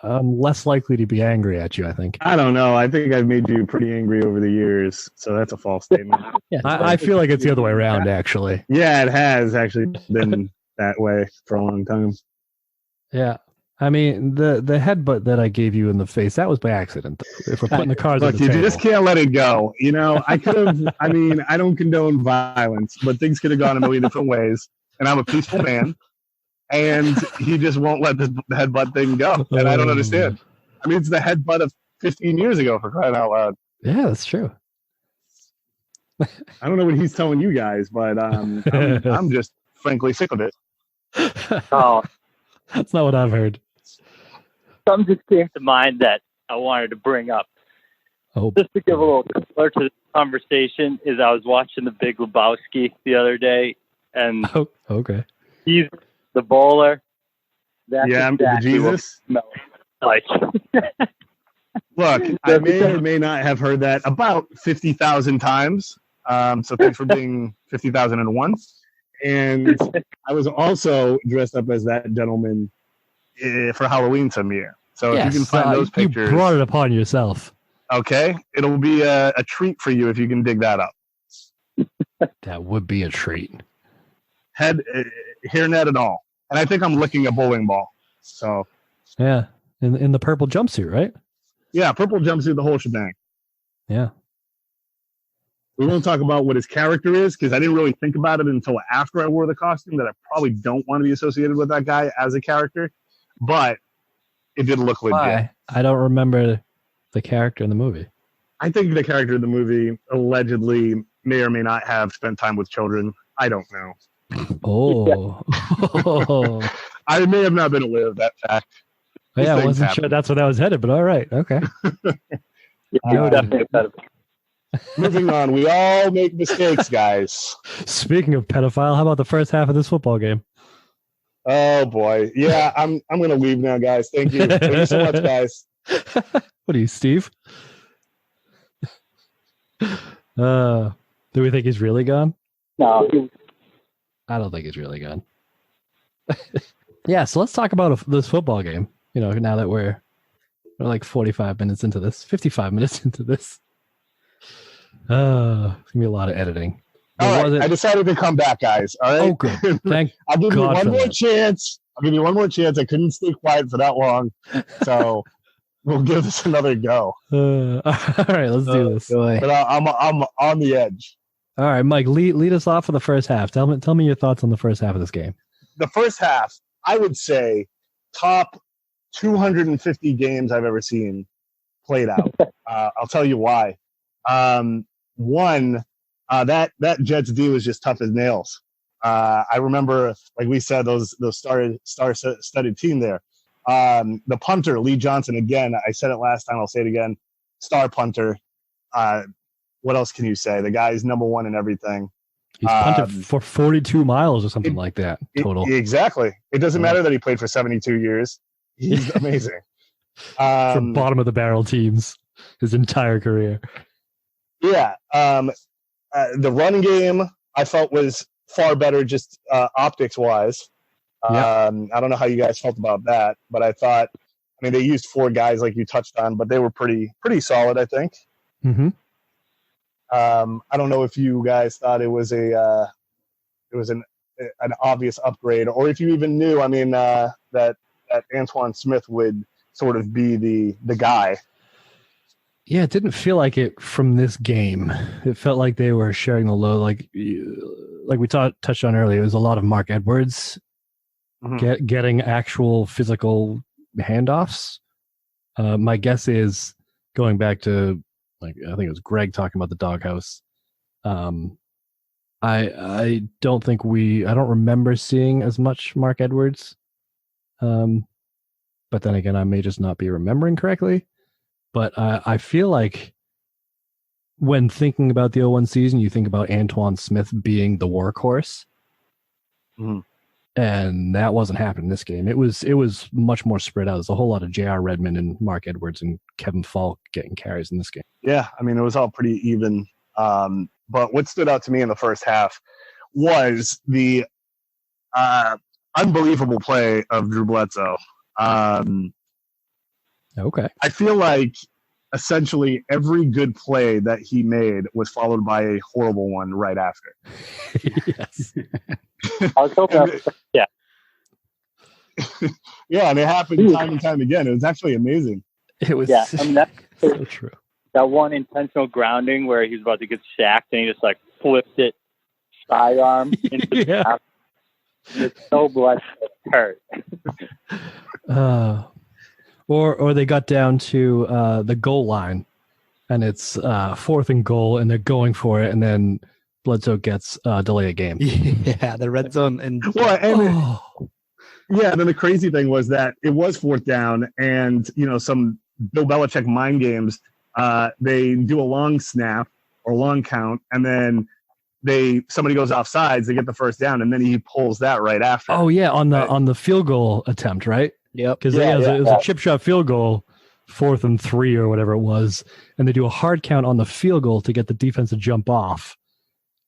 I'm less likely to be angry at you, I think. I don't know. I think I've made you pretty angry over the years, so that's a false statement. Yeah, I feel like it's the other way around, actually. Yeah, it has actually been that way for a long time. Yeah. I mean, the headbutt that I gave you in the face, that was by accident. If we're putting the cards on the table. You just can't let it go. You know, I could have, I don't condone violence, but things could have gone a million different ways. And I'm a peaceful man. And he just won't let the headbutt thing go. And I don't understand. I mean, it's the headbutt of 15 years ago, for crying out loud. Yeah, that's true. I don't know what he's telling you guys, but I'm just frankly sick of it. Oh, that's not what I've heard. Something just came to mind that I wanted to bring up. Oh, just to give a little color to the conversation, is I was watching The Big Lebowski the other day, and okay, he's the bowler. That's exactly Jesus. Like, look, I may or may not have heard that about 50,000 times. So thanks for being 50,001. And I was also dressed up as that gentleman for Halloween some year. So if you can find those pictures, you brought it upon yourself. Okay, it'll be a treat for you if you can dig that up. That would be a treat. Hairnet and all, and I think I'm licking a bowling ball. So yeah, in the purple jumpsuit, right? Yeah, purple jumpsuit, the whole shebang. Yeah. We won't talk about what his character is because I didn't really think about it until after I wore the costume that I probably don't want to be associated with that guy as a character, but it did look legit. Why? I don't remember the character in the movie. I think the character in the movie allegedly may or may not have spent time with children. I don't know. Oh. I may have not been aware of that fact. Yeah, I wasn't sure that's where that was headed, but all right. Okay. Moving on. We all make mistakes, guys. Speaking of pedophile, how about the first half of this football game? Oh, boy. Yeah, I'm going to leave now, guys. Thank you. Thank you so much, guys. What are you, Steve? Do we think he's really gone? No. I don't think he's really gone. Yeah, so let's talk about this football game. You know, now that we're like 45 minutes into this, 55 minutes into this. It's going to be a lot of editing. All right, I decided to come back, guys. All right. Oh, good. Thank I'll give God you one more that. chance. I'll give you one more chance. I couldn't stay quiet for that long. So we'll give this another go. All right, let's do this. But I'm on the edge. All right, Mike, lead us off for the first half. Tell me your thoughts on the first half of this game. The first half, I would say, top 250 games I've ever seen played out. I'll tell you why. One, That Jets D was just tough as nails. I remember, like we said, those star-studded team there. The punter, Lee Johnson, again, I said it last time, I'll say it again, star punter. What else can you say? The guy's number one in everything. He's punted for 42 miles or something like that total. Exactly. It doesn't matter that he played for 72 years. He's amazing. For bottom of the barrel teams his entire career. Yeah. The running game I felt was far better just optics wise. I don't know how you guys felt about that, but I thought, they used 4 guys like you touched on, but they were pretty solid, I think. Mm-hmm. I don't know if you guys thought it was an obvious upgrade, or if you even knew, that Antoine Smith would sort of be the guy. Yeah, it didn't feel like it from this game. It felt like they were sharing the load. Like we touched on earlier, it was a lot of Mark Edwards getting actual physical handoffs. My guess is, going back to, I think it was Greg talking about the doghouse. I don't remember seeing as much Mark Edwards. But then again, I may just not be remembering correctly. But I feel like when thinking about the 0-1 season, you think about Antoine Smith being the workhorse. Mm-hmm. And that wasn't happening in this game. It was much more spread out. There's a whole lot of J.R. Redmond and Mark Edwards and Kevin Falk getting carries in this game. Yeah, it was all pretty even. But what stood out to me in the first half was the unbelievable play of Drew Bledsoe. Okay. I feel like essentially every good play that he made was followed by a horrible one right after. Yes. I was hoping. Yeah. Yeah, and it happened time and time again. It was actually amazing. It was. Yeah, that's so true. That one intentional grounding where he was about to get sacked and he just flipped it sidearm into the top. It's so blessed. Hurt. Or they got down to the goal line, and it's 4th and goal, and they're going for it, and then Bledsoe gets delay a game. Yeah, the red zone. And then the crazy thing was that it was 4th down, and some Bill Belichick mind games. They do a long snap or long count, and then somebody goes off sides, they get the first down, and then he pulls that right after. Oh yeah, on the field goal attempt, right? Yep. Because it was a chip shot field goal, 4th and 3 or whatever it was, and they do a hard count on the field goal to get the defense to jump off,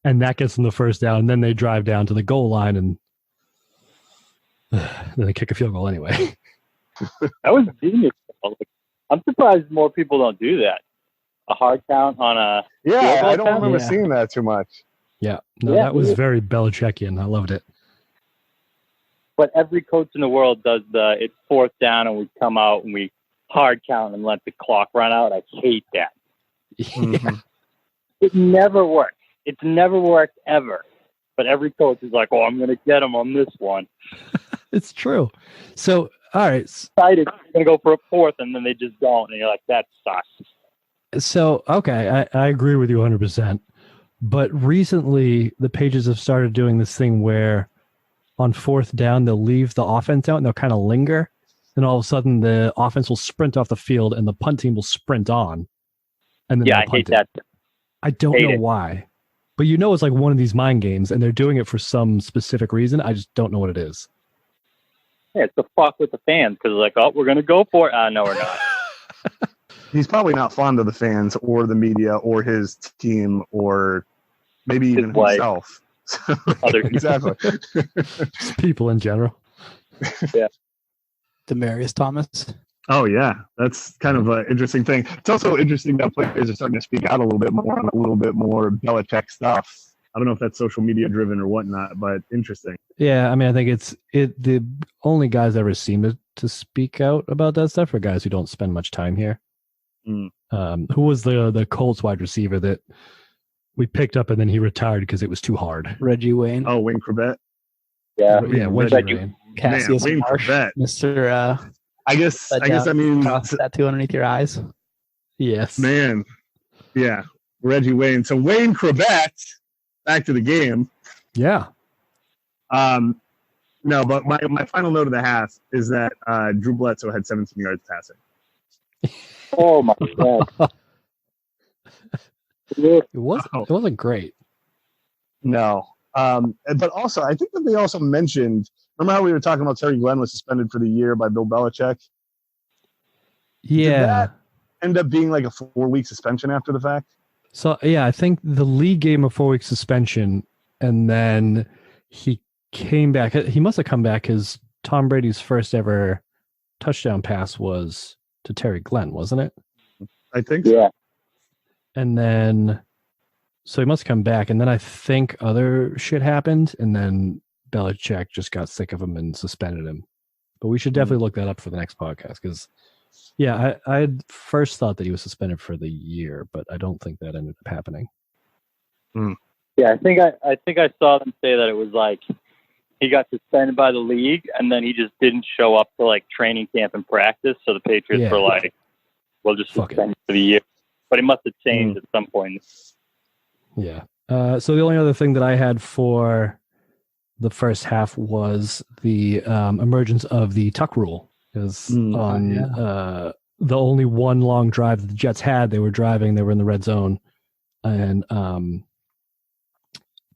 and that gets them the first down. And then they drive down to the goal line, and then they kick a field goal anyway. That was genius. I'm surprised more people don't do that. A hard count on a I don't remember seeing that too much. Yeah, no, that was very Belichickian. I loved it. But every coach in the world does it's 4th down and we come out and we hard count and let the clock run out. I hate that. Yeah. It never works. It's never worked ever. But every coach is like, I'm going to get him on this one. It's true. So, all right. Excited, you're going to go for a 4th, and then they just don't. And you're like, that sucks. So, okay, I agree with you 100%. But recently, the Pages have started doing this thing where on 4th down, they'll leave the offense out and they'll kind of linger. And all of a sudden, the offense will sprint off the field and the punt team will sprint on. And then I hate that. I don't know why. But it's like one of these mind games, and they're doing it for some specific reason. I just don't know what it is. Yeah, it's the fuck with the fans, because we're going to go for it. No, we're not. He's probably not fond of the fans or the media or his team or maybe even himself. Exactly. Just people in general. Yeah. Demarius Thomas. Oh, yeah. That's kind of an interesting thing. It's also interesting that players are starting to speak out a little bit more on a little bit more Belichick stuff. I don't know if that's social media driven or whatnot, but interesting. Yeah, I think the only guys that ever seem to speak out about that stuff are guys who don't spend much time here. Who was the Colts wide receiver that we picked up and then he retired because it was too hard? Reggie Wayne. Oh, Wayne Corbett. Yeah, Reggie Wayne. Cassius Wayne Marsh. Corbett. Mr. I guess tattoo underneath your eyes. Yes. Man. Yeah. Reggie Wayne. So Wayne Kravett, back to the game. Yeah. No, but my final note of the half is that Drew Bledsoe had 17 yards passing. Oh my god! It wasn't great. No. But also, I think that they also mentioned, remember how we were talking about Terry Glenn was suspended for the year by Bill Belichick? Yeah. Did that end up being like a 4-week suspension after the fact? So, yeah, I think the league gave him a 4-week suspension, and then he came back. He must have come back because Tom Brady's first ever touchdown pass was to Terry Glenn, wasn't it? I think so. Yeah. And then, so he must have come back, and then I think other shit happened, and then Belichick just got sick of him and suspended him. But we should definitely look that up for the next podcast, because, yeah, I had first thought that he was suspended for the year, but I don't think that ended up happening. Yeah, I think I saw them say that it was like he got suspended by the league, and then he just didn't show up to like training camp and practice. So the Patriots were like, "We'll just suspend him for the year." But he must have changed at some point. Yeah. So the only other thing that I had for the first half was the emergence of the tuck rule. Because the only one long drive that the Jets had, they were driving, they were in the red zone, and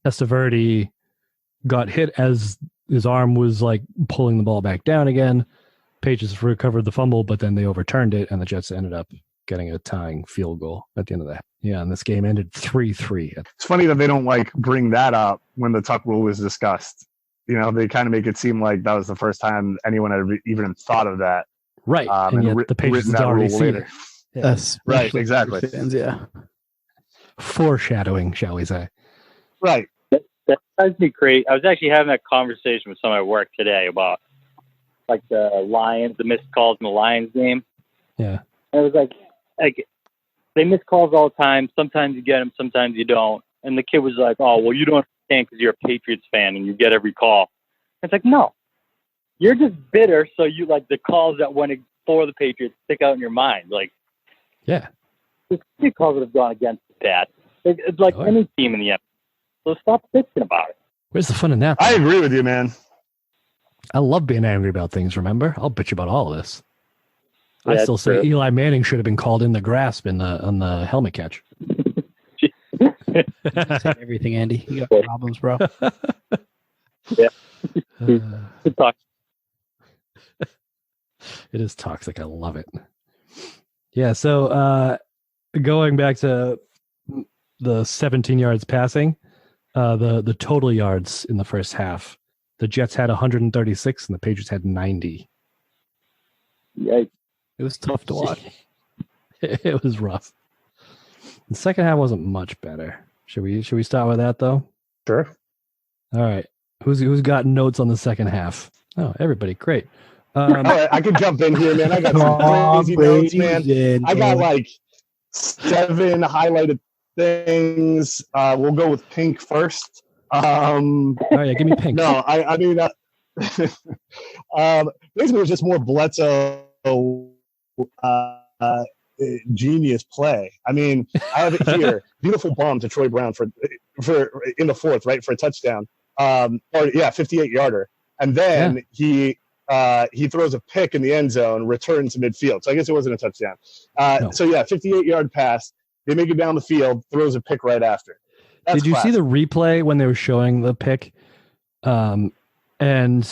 Testaverde got hit as his arm was like pulling the ball back down again. Patriots recovered the fumble, but then they overturned it, and the Jets ended up getting a tying field goal at the end of that. Yeah, and this game ended 3-3. It's funny that they don't like bring that up when the tuck rule is discussed. You know, they kind of make it seem like that was the first time anyone had even thought of that. Right, and yet the Patriots has already seen it. Yeah. Right, exactly. Fans, yeah. Foreshadowing, shall we say. Right. That drives me crazy. I was actually having that conversation with someone at work today about like the Lions, the missed calls in the Lions game. Yeah. And it was like they miss calls all the time. Sometimes you get them, sometimes you don't. And the kid was like, "Oh, well, you don't understand because you're a Patriots fan and you get every call." It's like, no, you're just bitter. So you like the calls that went for the Patriots stick out in your mind. Like, yeah, there's few calls that have gone against that. It's like any team in the NFL. So stop bitching about it. Where's the fun in that? I agree with you, man. I love being angry about things, remember? I'll bitch about all of this. Yeah, I still say true. Eli Manning should have been called in the grasp on the helmet catch. Everything, Andy. You got problems, bro. Yeah. Good talk. It is toxic. I love it. Yeah, so going back to the 17 yards passing, the total yards in the first half, the Jets had 136 and the Patriots had 90. Yikes. It was tough to watch. It was rough. The second half wasn't much better. Should we start with that though? Sure. All right. Who's got notes on the second half? Oh, everybody, great. All right, I can jump in here, man. I got some crazy notes, man. I got like 7 highlighted things. We'll go with pink first. All right, give me pink. No, I mean, basically, it was just more Bledsoe genius play. I mean, I have it here. Beautiful bomb to Troy Brown for in the fourth, right, for a touchdown. 58-yarder, and then he throws a pick in the end zone, return to midfield. So I guess it wasn't a touchdown. No. So 58-yard pass. They make it down the field, throws a pick right after. That's Did you see the replay when they were showing the pick? And I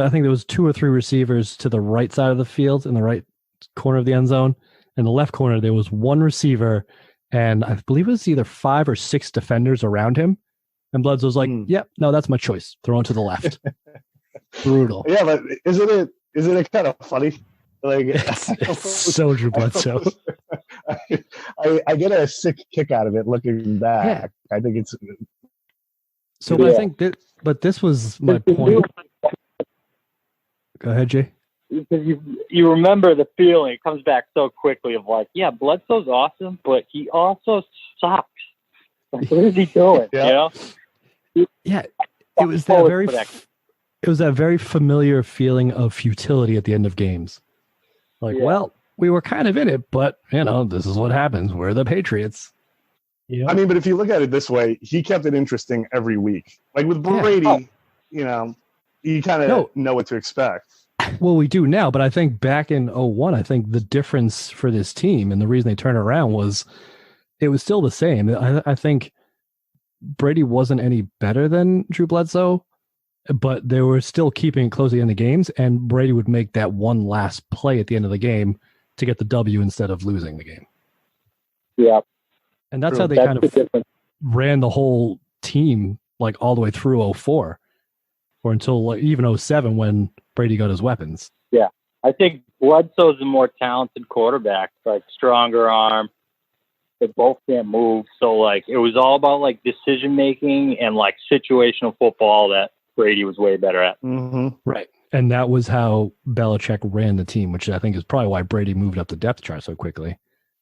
think there was 2 or 3 receivers to the right side of the field in the right corner of the end zone. In the left corner, there was 1 receiver, and I believe it was either 5 or 6 defenders around him. And Bledsoe's like, "Yep, no, that's my choice. Throw it to the left." Brutal. Yeah, but isn't it kind of funny? Like it's so Drew Bledsoe. I get a sick kick out of it looking back. Yeah. I think it's so. But I think that. But this was my point. Go ahead, Jay. Because you remember the feeling. It comes back so quickly of like, yeah, Bledsoe's awesome, but he also sucks. Like, what is he doing? Yeah. You know? Yeah, it was that very. It was that very familiar feeling of futility at the end of games. Like, well, we were kind of in it, but this is what happens. We're the Patriots. Yeah. I mean, but if you look at it this way, he kept it interesting every week. Like with Brady, you kind of know what to expect. Well, we do now, but I think back in 2001, I think the difference for this team and the reason they turned it around was it was still the same. I think Brady wasn't any better than Drew Bledsoe, but they were still keeping it close at the end of the games, and Brady would make that one last play at the end of the game to get the W instead of losing the game. Yeah. And that's how they kind of ran the whole team like all the way through 2004 or until like even 2007 when Brady got his weapons. Yeah. I think Bledsoe's a more talented quarterback, like stronger arm. They both can't move. So like it was all about like decision making and like situational football that Brady was way better at. Mm-hmm. Right. And that was how Belichick ran the team, which I think is probably why Brady moved up the depth chart so quickly.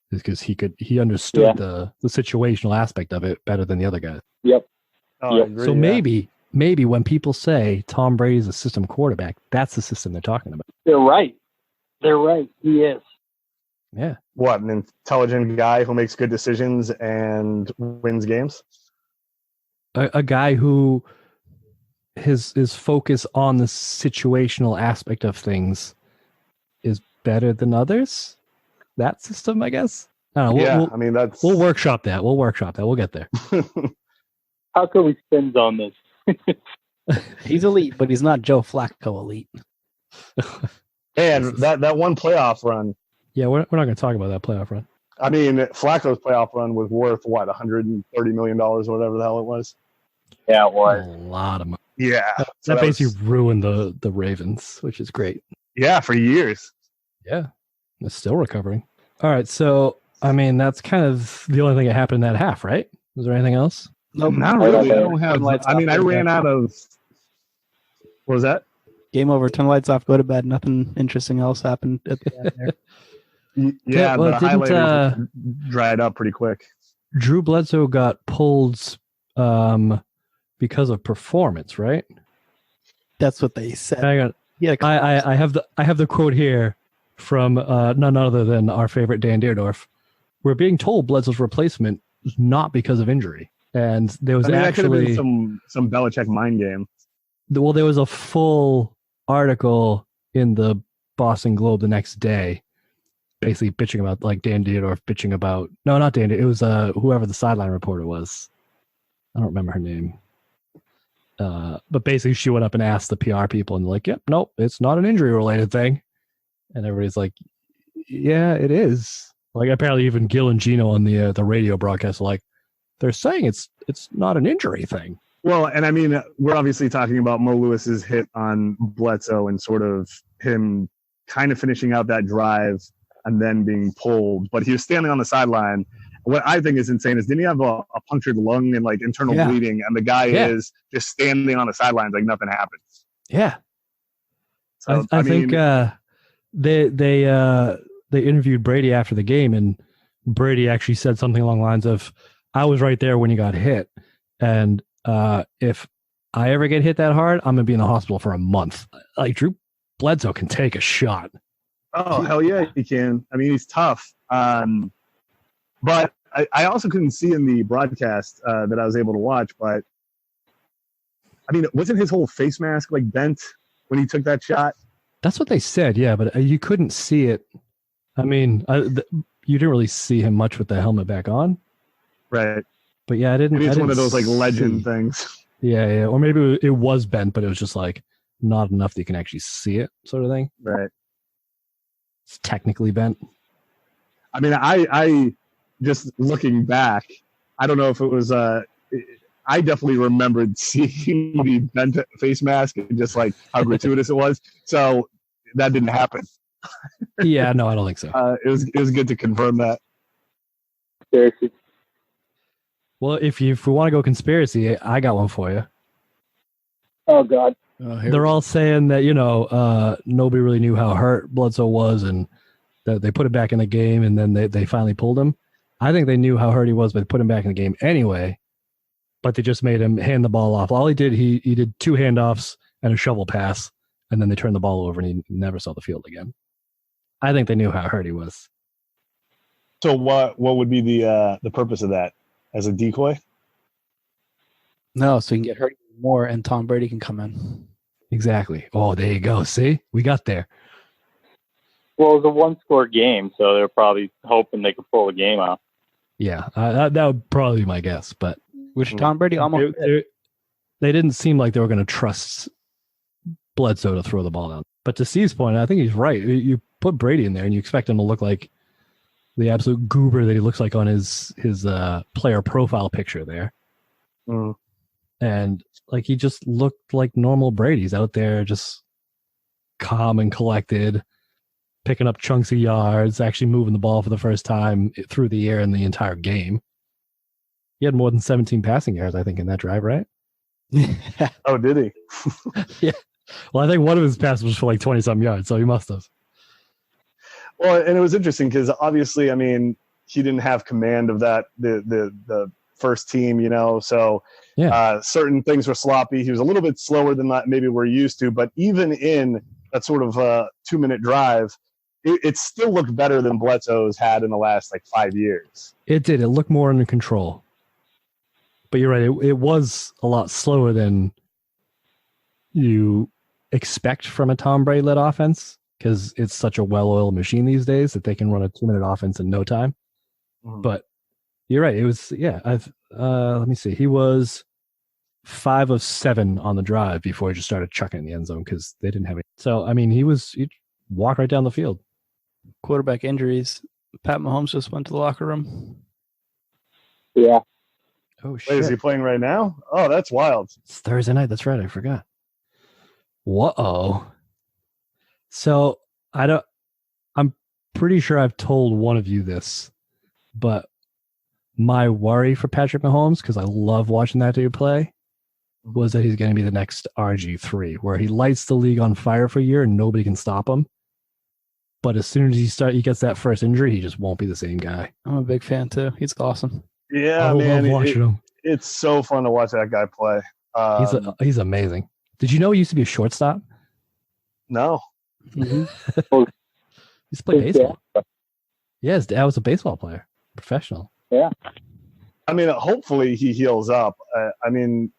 Is because he understood the situational aspect of it better than the other guys. Yep. Oh, Yep. I agree, So maybe when people say Tom Brady's a system quarterback, that's the system they're talking about. They're right. He is. Yeah. What, an intelligent guy who makes good decisions and wins games? A guy who his focus on the situational aspect of things is better than others. That system, I guess. I don't know. That's We'll workshop that. We'll get there. How can we spin zone this? He's elite, but he's not Joe Flacco elite. And that one playoff run. Yeah, we're not going to talk about that playoff run. I mean, Flacco's playoff run was worth what, $130 million or whatever the hell it was. Yeah, it was. A lot of money. Yeah, That basically ruined the Ravens, which is great. Yeah, for years. Yeah, it's still recovering. All right, so I mean that's kind of the only thing that happened in that half, right? Was there anything else? Nope. Not really. I don't have. I mean, I ran out of. What was that? Game over. Turn the lights off. Go to bed. Nothing interesting else happened at the end there. Yeah, the highlighters dried up pretty quick. Drew Bledsoe got pulled because of performance, right? That's what they said. I have the quote here from none other than our favorite Dan Deerdorf. We're being told Bledsoe's replacement is not because of injury, and there was that could have actually been some Belichick mind game. Well, there was a full article in the Boston Globe the next day, basically bitching about like Dan Deerdorf bitching about not Dan. It was whoever the sideline reporter was. I don't remember her name. But basically she went up and asked the PR people and they're like, yep, nope, it's not an injury related thing. And everybody's like, yeah, it is. Like apparently even Gil and Gino on the radio broadcast are like, they're saying it's not an injury thing. Well, and I mean, we're obviously talking about Mo Lewis's hit on Bledsoe and sort of him kind of finishing out that drive and then being pulled. But he was standing on the sideline. What I think is insane is didn't he have a punctured lung and like internal bleeding, and the guy is just standing on the sidelines like nothing happened. Yeah. So, I think they interviewed Brady after the game, and Brady actually said something along the lines of, I was right there when he got hit. And if I ever get hit that hard, I'm going to be in the hospital for a month. Like Drew Bledsoe can take a shot. Oh, hell yeah, he can. I mean, he's tough. But I also couldn't see in the broadcast that I was able to watch, but I mean, wasn't his whole face mask like bent when he took that shot? That's what they said, yeah, but you couldn't see it. I mean, you didn't really see him much with the helmet back on. Right. But yeah, I didn't. Maybe it's one of those like see. legend things. Yeah. Or maybe it was bent, but it was just like not enough that you can actually see it, sort of thing. Right. It's technically bent. I mean, I just looking back, I don't know if it was I definitely remembered seeing the bent face mask and just like how gratuitous it was. So that didn't happen. Yeah, no, I don't think so. It was good to confirm that. Seriously. Well, if we want to go conspiracy, I got one for you. Oh God. They're all saying that nobody really knew how hurt Bledsoe was, and that they put him back in the game, and then they finally pulled him. I think they knew how hurt he was, but they put him back in the game anyway. But they just made him hand the ball off. All he did, he did 2 handoffs and a shovel pass, and then they turned the ball over, and he never saw the field again. I think they knew how hurt he was. So what would be the purpose of that? As a decoy? No, so he can get hurt even more, and Tom Brady can come in. Exactly. Oh, there you go. See, we got there. Well, it was a one-score game, so they're probably hoping they could pull the game out. Yeah, that would probably be my guess. But Which Tom Brady almost did. they didn't seem like they were going to trust Bledsoe to throw the ball down. But to Steve's point, I think he's right. You put Brady in there, and you expect him to look like the absolute goober that he looks like on his player profile picture there. Mm. And like he just looked like normal Brady's out there, just calm and collected, picking up chunks of yards, actually moving the ball for the first time through the air in the entire game. He had more than 17 passing yards, I think, in that drive, right? Oh, did he? Yeah. Well, I think one of his passes was for like 20-some yards, so he must have. Well, and it was interesting because obviously, I mean, he didn't have command of that the first team, you know. So certain things were sloppy. He was a little bit slower than maybe we're used to. But even in that sort of 2-minute drive, it still looked better than Bledsoe's had in the last like 5 years. It did. It looked more under control. But you're right. It was a lot slower than you expect from a Tom Brady-led offense, because it's such a well-oiled machine these days that they can run a 2-minute offense in no time. Mm-hmm. But you're right. It was, let me see. He was 5 of 7 on the drive before he just started chucking in the end zone because they didn't have any. So, I mean, he walked right down the field. Quarterback injuries. Pat Mahomes just went to the locker room. Yeah. Oh, shit. Wait, is he playing right now? Oh, that's wild. It's Thursday night. That's right. I forgot. Whoa. So I'm pretty sure I've told one of you this, but my worry for Patrick Mahomes, because I love watching that dude play, was that he's going to be the next RG3, where he lights the league on fire for a year and nobody can stop him. But as soon as he gets that first injury, he just won't be the same guy. I'm a big fan too. He's awesome. Yeah, I man. love watching him. It's so fun to watch that guy play. He's amazing. Did you know he used to be a shortstop? No. Mm-hmm. He used to play baseball. Yeah, his dad was a baseball player, professional. Yeah. I mean, hopefully he heals up. I mean,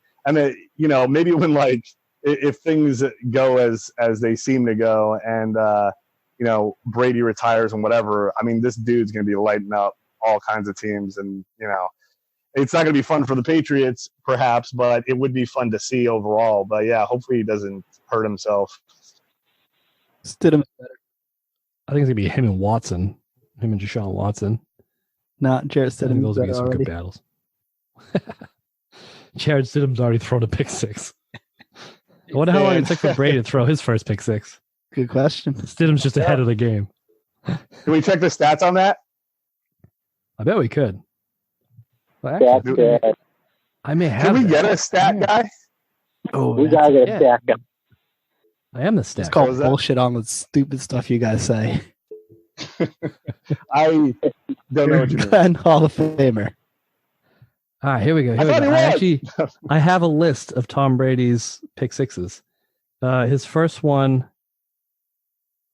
you know, maybe when like if things go as they seem to go, and you know, Brady retires and whatever. I mean, this dude's going to be lighting up all kinds of teams, and you know, it's not going to be fun for the Patriots, perhaps, but it would be fun to see overall. But yeah, hopefully he doesn't hurt himself. Stidham better. I think it's gonna be him and Watson, him and Deshaun Watson. Not Jarrett I think Stidham. those are gonna be some good battles. Jared Stidham's already thrown a pick six. I wonder how long it took for Brady to throw his first pick six. Good question. Stidham's just ahead of the game. Can we check the stats on that? I bet we could. Well, Yeah, actually, I may have. Can we that. get a stat guy? Oh, we gotta get a stack up. I am the It's stat. called was that? bullshit on the stupid stuff you guys say. I don't know what you mean. Glenn Hall of Famer. All right, here we go. I thought he was. I have a list of Tom Brady's pick sixes. His first one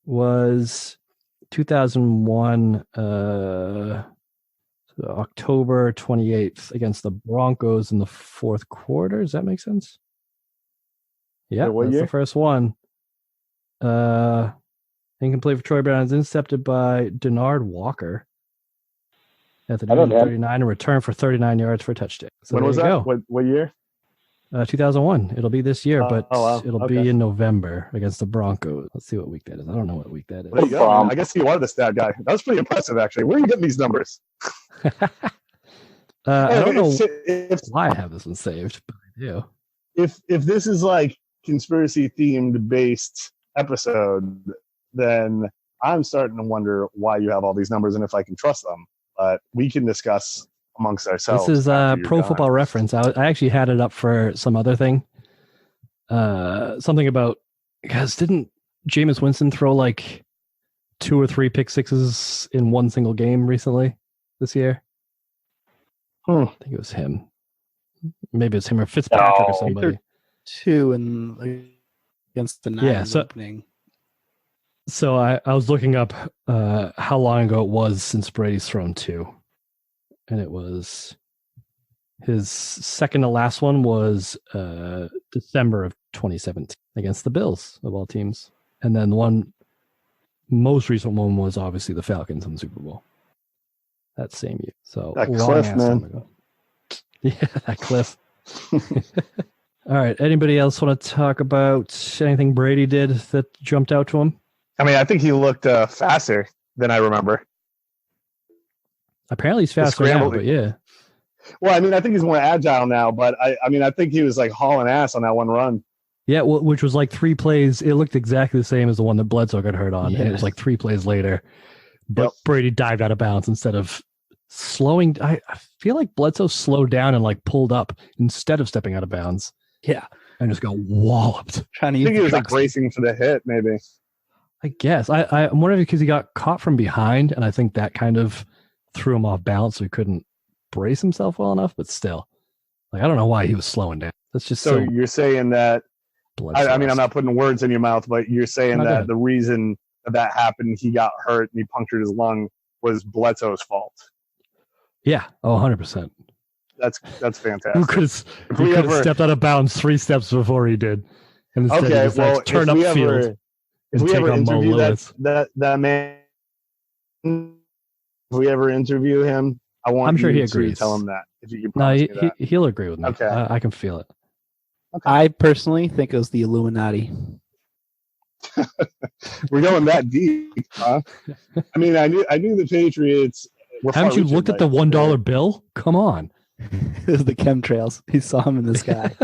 was 2001, October 28th against the Broncos in the fourth quarter. Does that make sense? Yeah, What that's year? the first one. Incomplete for Troy Brown is intercepted by Denard Walker at the 39 and return for 39 yards for a touchdown. So When was there that? you go. What year? 2001. It'll be this year, but wow. it'll Okay. be in November against the Broncos. Let's see what week that is. I don't know what week that is. There you go, man. I guess you are the stat guy. That was pretty impressive, actually. Where are you getting these numbers? I don't know If why I have this one saved, but I do. if this is like conspiracy themed based episode, then I'm starting to wonder why you have all these numbers and if I can trust them. But we can discuss amongst ourselves. This is after you're Pro done. Football Reference. I actually had it up for some other thing. Something about, because didn't Jameis Winston throw like 2 or 3 pick sixes in one single game recently this year? I think it was him. Maybe it's him or Fitzpatrick or somebody. 2 against the Niners Yeah, so- opening. So I was looking up how long ago it was since Brady's thrown 2. And it was his second to last one was December of 2017 against the Bills of all teams. And then the most recent one was obviously the Falcons in the Super Bowl that same year. So That cliff, ass man. time ago. Yeah, that cliff. All right. Anybody else want to talk about anything Brady did that jumped out to him? I mean, I think he looked faster than I remember. Apparently he's faster now, scrambled- but yeah. Well, I mean, I think he's more agile now, but I mean, I think he was like hauling ass on that one run. Yeah, which was like 3 plays. It looked exactly the same as the one that Bledsoe got hurt on. Yeah. And it was like 3 plays later. But Yep. Brady dived out of bounds instead of slowing. I feel like Bledsoe slowed down and like pulled up instead of stepping out of bounds Yeah. and just got walloped. Trying to I use think the he was like trucks. bracing for the hit, maybe. I guess. I'm wondering because he got caught from behind, and I think that kind of threw him off balance, so he couldn't brace himself well enough. But still, like I don't know why he was slowing down. That's just So so. you're saying that, I mean, I'm not putting words in your mouth, but you're saying No, go that ahead. the reason that happened, he got hurt and he punctured his lung, was Bledsoe's fault. Yeah. Oh, 100%. That's Who fantastic. could If we have ever, stepped out of bounds 3 steps before he did? And instead he okay, decided well, to turn if we upfield. ever, if and we take ever on Mo interview Lewis. that man, if we ever interview him, I want I'm sure you he to agrees. tell him that. If you can No, promise me that. he'll agree with me. Okay. I can feel it. I personally think it was the Illuminati. We're going that deep, huh? I mean, I knew the Patriots were Haven't you far-reaching, looked at the like, $1 bill? Come on. It was the chemtrails. He saw him in the sky.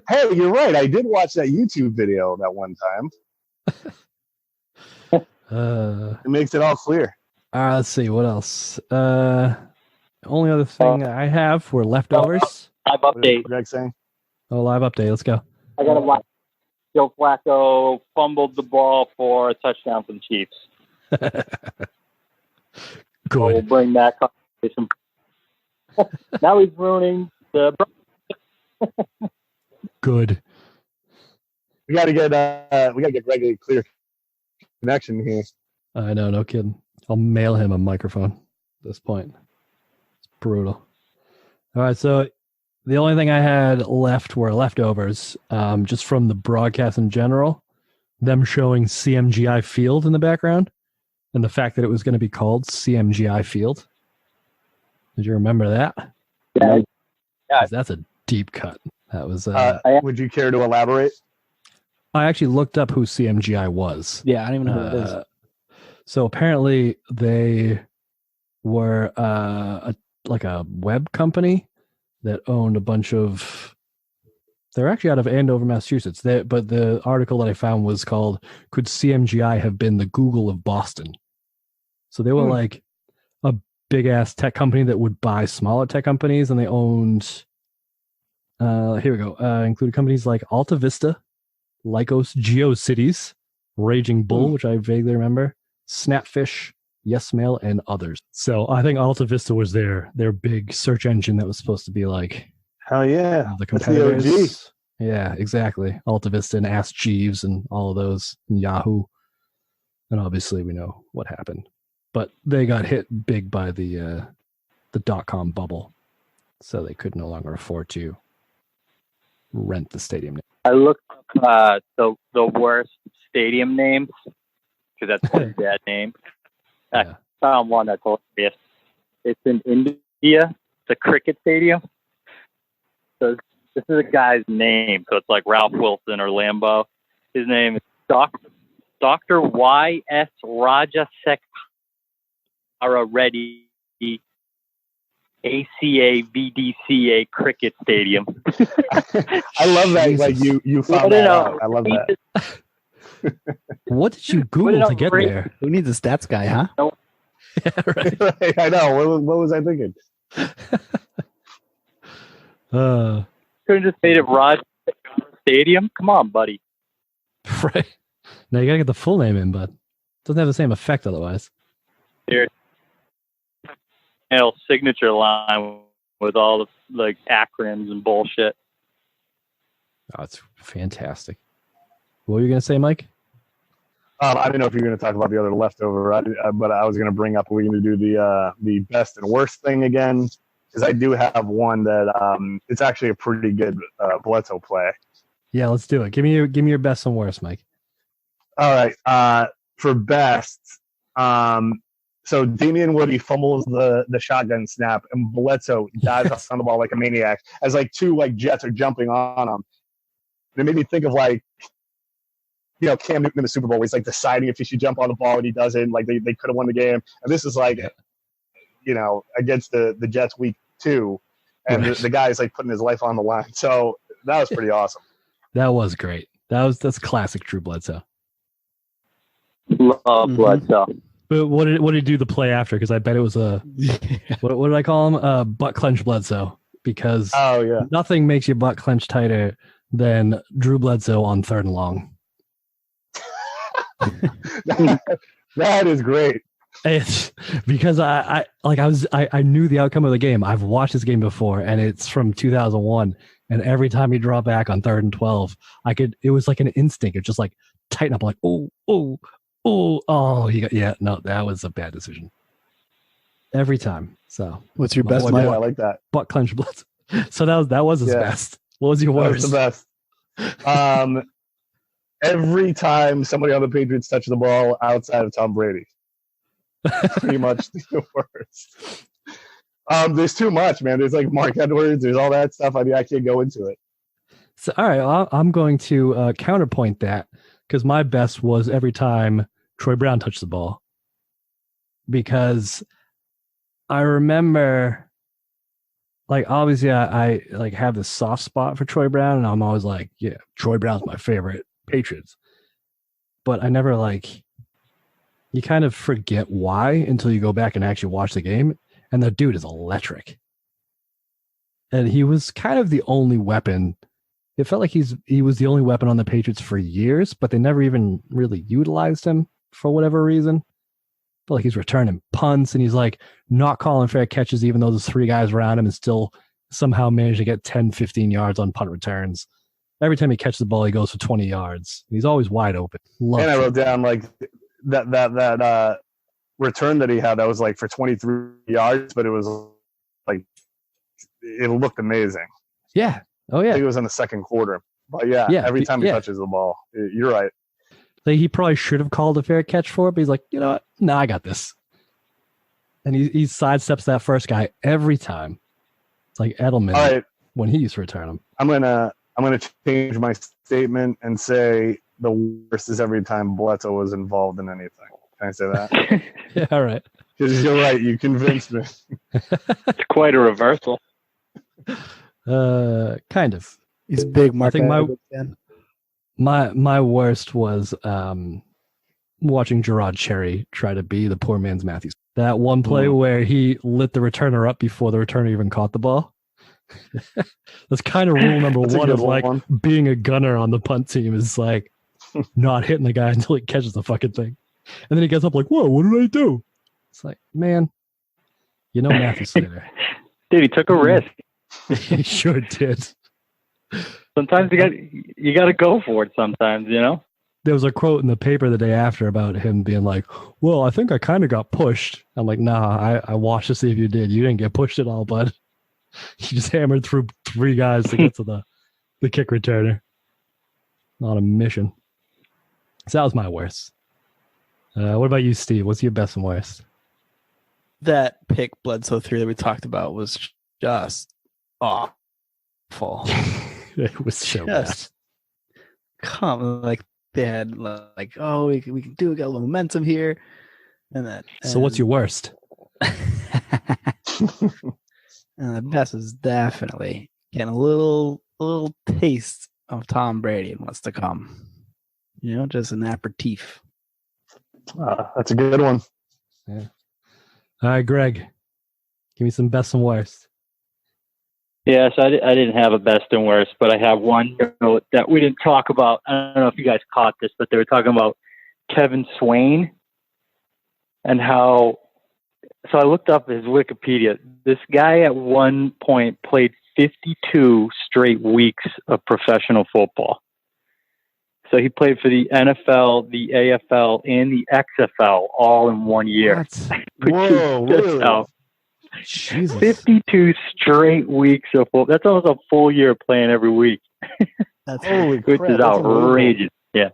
Hey, you're right. I did watch that YouTube video that one time. It makes it all clear. Let's see what else. Only other thing I have were leftovers. Live What is update. Greg saying? Oh, live update. Let's go. I got to watch. Joe Flacco fumbled the ball for a touchdown for the Chiefs. We'll Good. bring that conversation. Now he's ruining the. Good. We got to get Greg a clear connection here. I know, no kidding. I'll mail him a microphone at this point. It's brutal. All right, so the only thing I had left were leftovers, just from the broadcast in general. Them showing CMGI Field in the background, and the fact that it was going to be called CMGI Field. Did you remember that? Yeah. 'Cause that's a deep cut. That was. Would you care to elaborate? I actually looked up who CMGI was. Yeah, I don't even know who it is. So apparently they were like a web company that owned a bunch of. They're actually out of Andover, Massachusetts. But the article that I found was called "Could CMGI Have Been the Google of Boston?" So they were like a big ass tech company that would buy smaller tech companies, and they owned. Here we go. Included companies like Alta Vista, Lycos GeoCities, Raging Bull, which I vaguely remember, Snapfish, YesMail, and others. So I think Alta Vista was their big search engine that was supposed to be like Hell yeah. the That's the OG. competitors. Yeah, exactly. Alta Vista and Ask Jeeves and all of those, and Yahoo. And obviously we know what happened. But they got hit big by the .com bubble. So they could no longer afford to rent the stadium. I looked up the worst stadium names because that's one bad name. I Yeah. found one that's hilarious. It's in India. It's a cricket stadium. So this is a guy's name. So it's like Ralph Wilson or Lambeau. His name is Dr. Y.S. Rajasekhara Reddy, ACA-VDCA Cricket Stadium. I love that. Like you found that out. I love that. What did you Google to get there? Who needs a stats guy, huh? Yeah, right. Right, I know. What was I thinking? Couldn't just made it Raj Stadium. Come on, buddy. Right. Now you gotta get the full name in, but it doesn't have the same effect otherwise. Here, signature line with all the like acronyms and bullshit. Oh, it's fantastic. What were you gonna say, Mike? I didn't know if you were going to talk about the other leftover, but I was going to bring up, we're going to do the best and worst thing again, because I do have one that it's actually a pretty good Bledsoe play. Yeah, let's do it. Give me your best and worst, Mike. All right. For best, so Damian Woody fumbles the shotgun snap, and Bledsoe dives on the ball like a maniac as like two like Jets are jumping on him. And it made me think of like, Cam Newton in the Super Bowl, he's like deciding if he should jump on the ball and he doesn't. Like they could have won the game. And this is like, against the Jets week 2, and the guy is like putting his life on the line. So that was pretty awesome. That was great. That's classic Drew Bledsoe. Love Bledsoe. But what did he do the play after? Because I bet it was what did I call him? Butt clench Bledsoe. Because nothing makes your butt clench tighter than Drew Bledsoe on 3rd and long. That is great. It's because I knew the outcome of the game. I've watched this game before, and it's from 2001. And every time he dropped back on 3rd and 12, it was like an instinct. It's just like tighten up, like that was a bad decision. Every time. So what's your best? I like that. Butt clench Bledsoe. So that was his best. What was your worst? That was the best. Every time somebody on the Patriots touches the ball outside of Tom Brady. Pretty much the worst. There's too much, man. There's like Mark Edwards. There's all that stuff. I mean, I can't go into it. So, all right, I'm going to counterpoint that, because my best was every time Troy Brown touched the ball. Because I remember, like, obviously I like have this soft spot for Troy Brown, and I'm always like, yeah, Troy Brown's my favorite Patriots. But I never you kind of forget why until you go back and actually watch the game. And the dude is electric. And he was kind of the only weapon. It felt like he was the only weapon on the Patriots for years, but they never even really utilized him for whatever reason. But like he's returning punts, and he's like not calling fair catches, even though there's 3 guys around him, and still somehow managed to get 10, 15 yards on punt returns. Every time he catches the ball, he goes for 20 yards. He's always wide open. I wrote down like that return that he had that was like for 23 yards, but it was like it looked amazing. Yeah. Oh yeah. I think it was in the second quarter. But every time he touches the ball, you're right. Like he probably should have called a fair catch for it, but he's like, you know what? No, I got this. And he sidesteps that first guy every time. It's like Edelman when he used to return him. I'm gonna change my statement and say the worst is every time Bledsoe was involved in anything. Can I say that? Yeah, all right. Because you're right. You convinced me. It's quite a reversal. Kind of. He's a big Mark. I think my worst was watching Gerard Cherry try to be the poor man's Matthews. That one play where he lit the returner up before the returner even caught the ball. That's kind of rule number one of like being a gunner on the punt team is like not hitting the guy until he catches the fucking thing. And then he gets up like, whoa, what did I do? It's like, man, Matthew Slater. Dude, he took a risk. He sure did. Sometimes you got to go for it sometimes, There was a quote in the paper the day after about him being like, well, I think I kind of got pushed. I'm like, nah, I watched to see if you did. You didn't get pushed at all, bud. You just hammered through 3 guys to get to the kick returner. On a mission. So that was my worst. What about you, Steve? What's your best and worst? That pick Bledsoe 3 that we talked about was just awful. It was so bad. Like they had like, oh, we can do it. Got a little momentum here, So what's your worst? And the best is definitely getting a little taste of Tom Brady and what's to come. Just an aperitif. That's a good one. Yeah. All right, Greg, give me some best and worst. Yes, I didn't have a best and worst, but I have one that we didn't talk about. I don't know if you guys caught this, but they were talking about Kevin Swain and how. So I looked up his Wikipedia. This guy at one point played 52 straight weeks of professional football. So he played for the NFL, the AFL, and the XFL all in 1 year. What? Whoa, really? How Jesus. 52 straight weeks of football. That's almost a full year playing every week, That's Holy which crap! is that's unbelievable. outrageous. Yeah.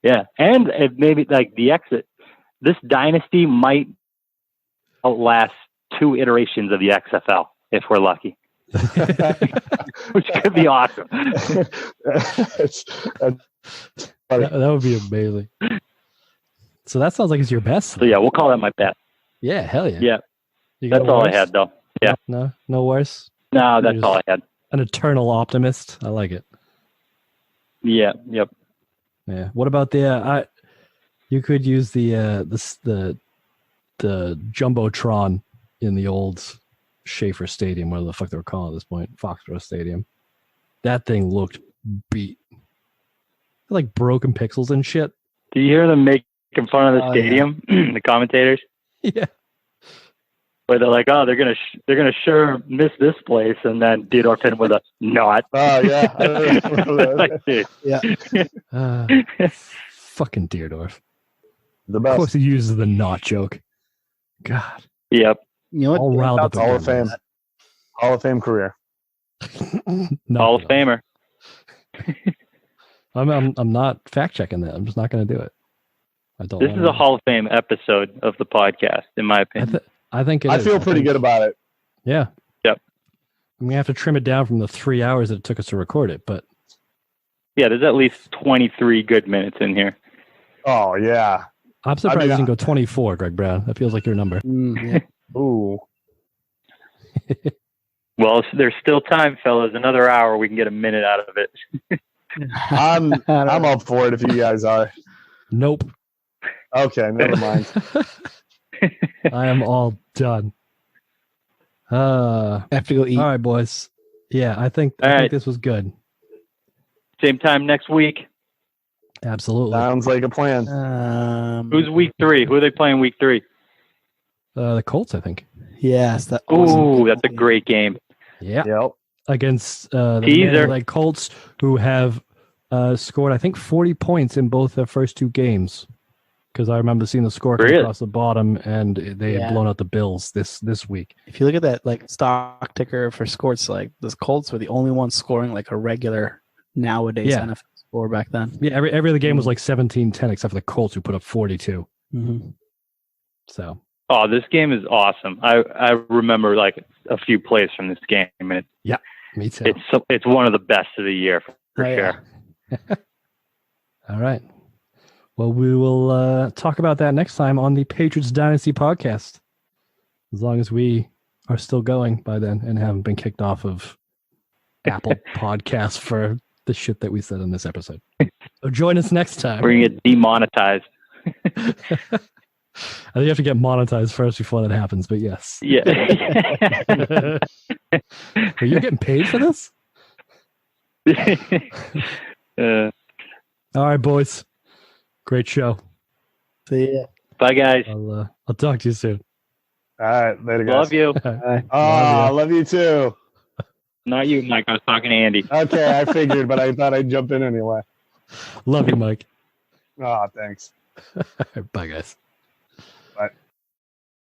Yeah. And it maybe like the exit, this dynasty might outlast 2 iterations of the XFL if we're lucky, which could be awesome. That's That would be amazing. So that sounds like it's your best. So yeah, we'll call that my bet. Yeah, hell yeah. Yeah. You got That's a all I worse? had though. Yeah. No worse. No, that's You're all I had. An eternal optimist. I like it. Yeah. Yep. Yeah. What about the? You could use the jumbotron in the old Schaefer Stadium, whatever the fuck they were calling it at this point, Foxborough Stadium. That thing looked beat. Like broken pixels and shit. Do you hear them making fun of the Oh, stadium? The commentators, Yeah. where they're like, "Oh, they're gonna sure miss this place," and then Theodore Finn with a not. Oh yeah, I remember Like, that. dude. Fucking Deerdorf. The Of course best. he uses the not joke. God. Yep. You know what? All riled up. Hall of Fame. Hall of Fame career. Hall of Famer. I'm not fact checking that. I'm just not going to do it. I don't. This is a Hall of Fame episode of the podcast, in my opinion. I think it I is. feel pretty good about it. Yeah. Yep. I'm gonna have to trim it down from the 3 hours that it took us to record it, but Yeah, there's at least 23 good minutes in here. Oh yeah. I'm surprised mean, you didn't go 24, Greg Brown. That feels like your number. Yeah. Ooh. Well, there's still time, fellas. Another hour, we can get a minute out of it. I'm up for it if you guys are. Nope. Okay, never mind. I am all done. I have to go eat. All right, boys. Yeah, I think All right. this was good. Same time next week. Absolutely. Sounds like a plan. Who's week 3? Who are they playing week 3? The Colts, I think. Yes. That Ooh, that's a great game. Yeah. Yep. Against the Teaser. Manly Colts, who have scored, I think, 40 points in both their first 2 games. Because I remember seeing the score come Really? across the bottom, and they had Yeah. blown out the Bills this week. If you look at that like stock ticker for scores, like the Colts were the only ones scoring like a regular nowadays Yeah. NFL score back then. Yeah, every other game was like 17-10, except for the Colts, who put up 42. Mm-hmm. So Oh, this game is awesome. I remember like a few plays from this game, and me too. it's one of the best of the year for Oh, yeah. sure. All right. Well, we will talk about that next time on the Patriots Dynasty podcast. As long as we are still going by then and haven't been kicked off of Apple Podcasts for the shit that we said in this episode. So join us next time. We're gonna get demonetized. I think you have to get monetized first before that happens, but yes. Yeah. Are you getting paid for this? All right, boys. Great show. See ya. Bye, guys. I'll talk to you soon. All right, later, guys. Love you. Bye. Oh, love you too. Not you, Mike. I was talking to Andy. Okay, I figured, but I thought I'd jump in anyway. Love you, Mike. Oh, thanks. Bye, guys.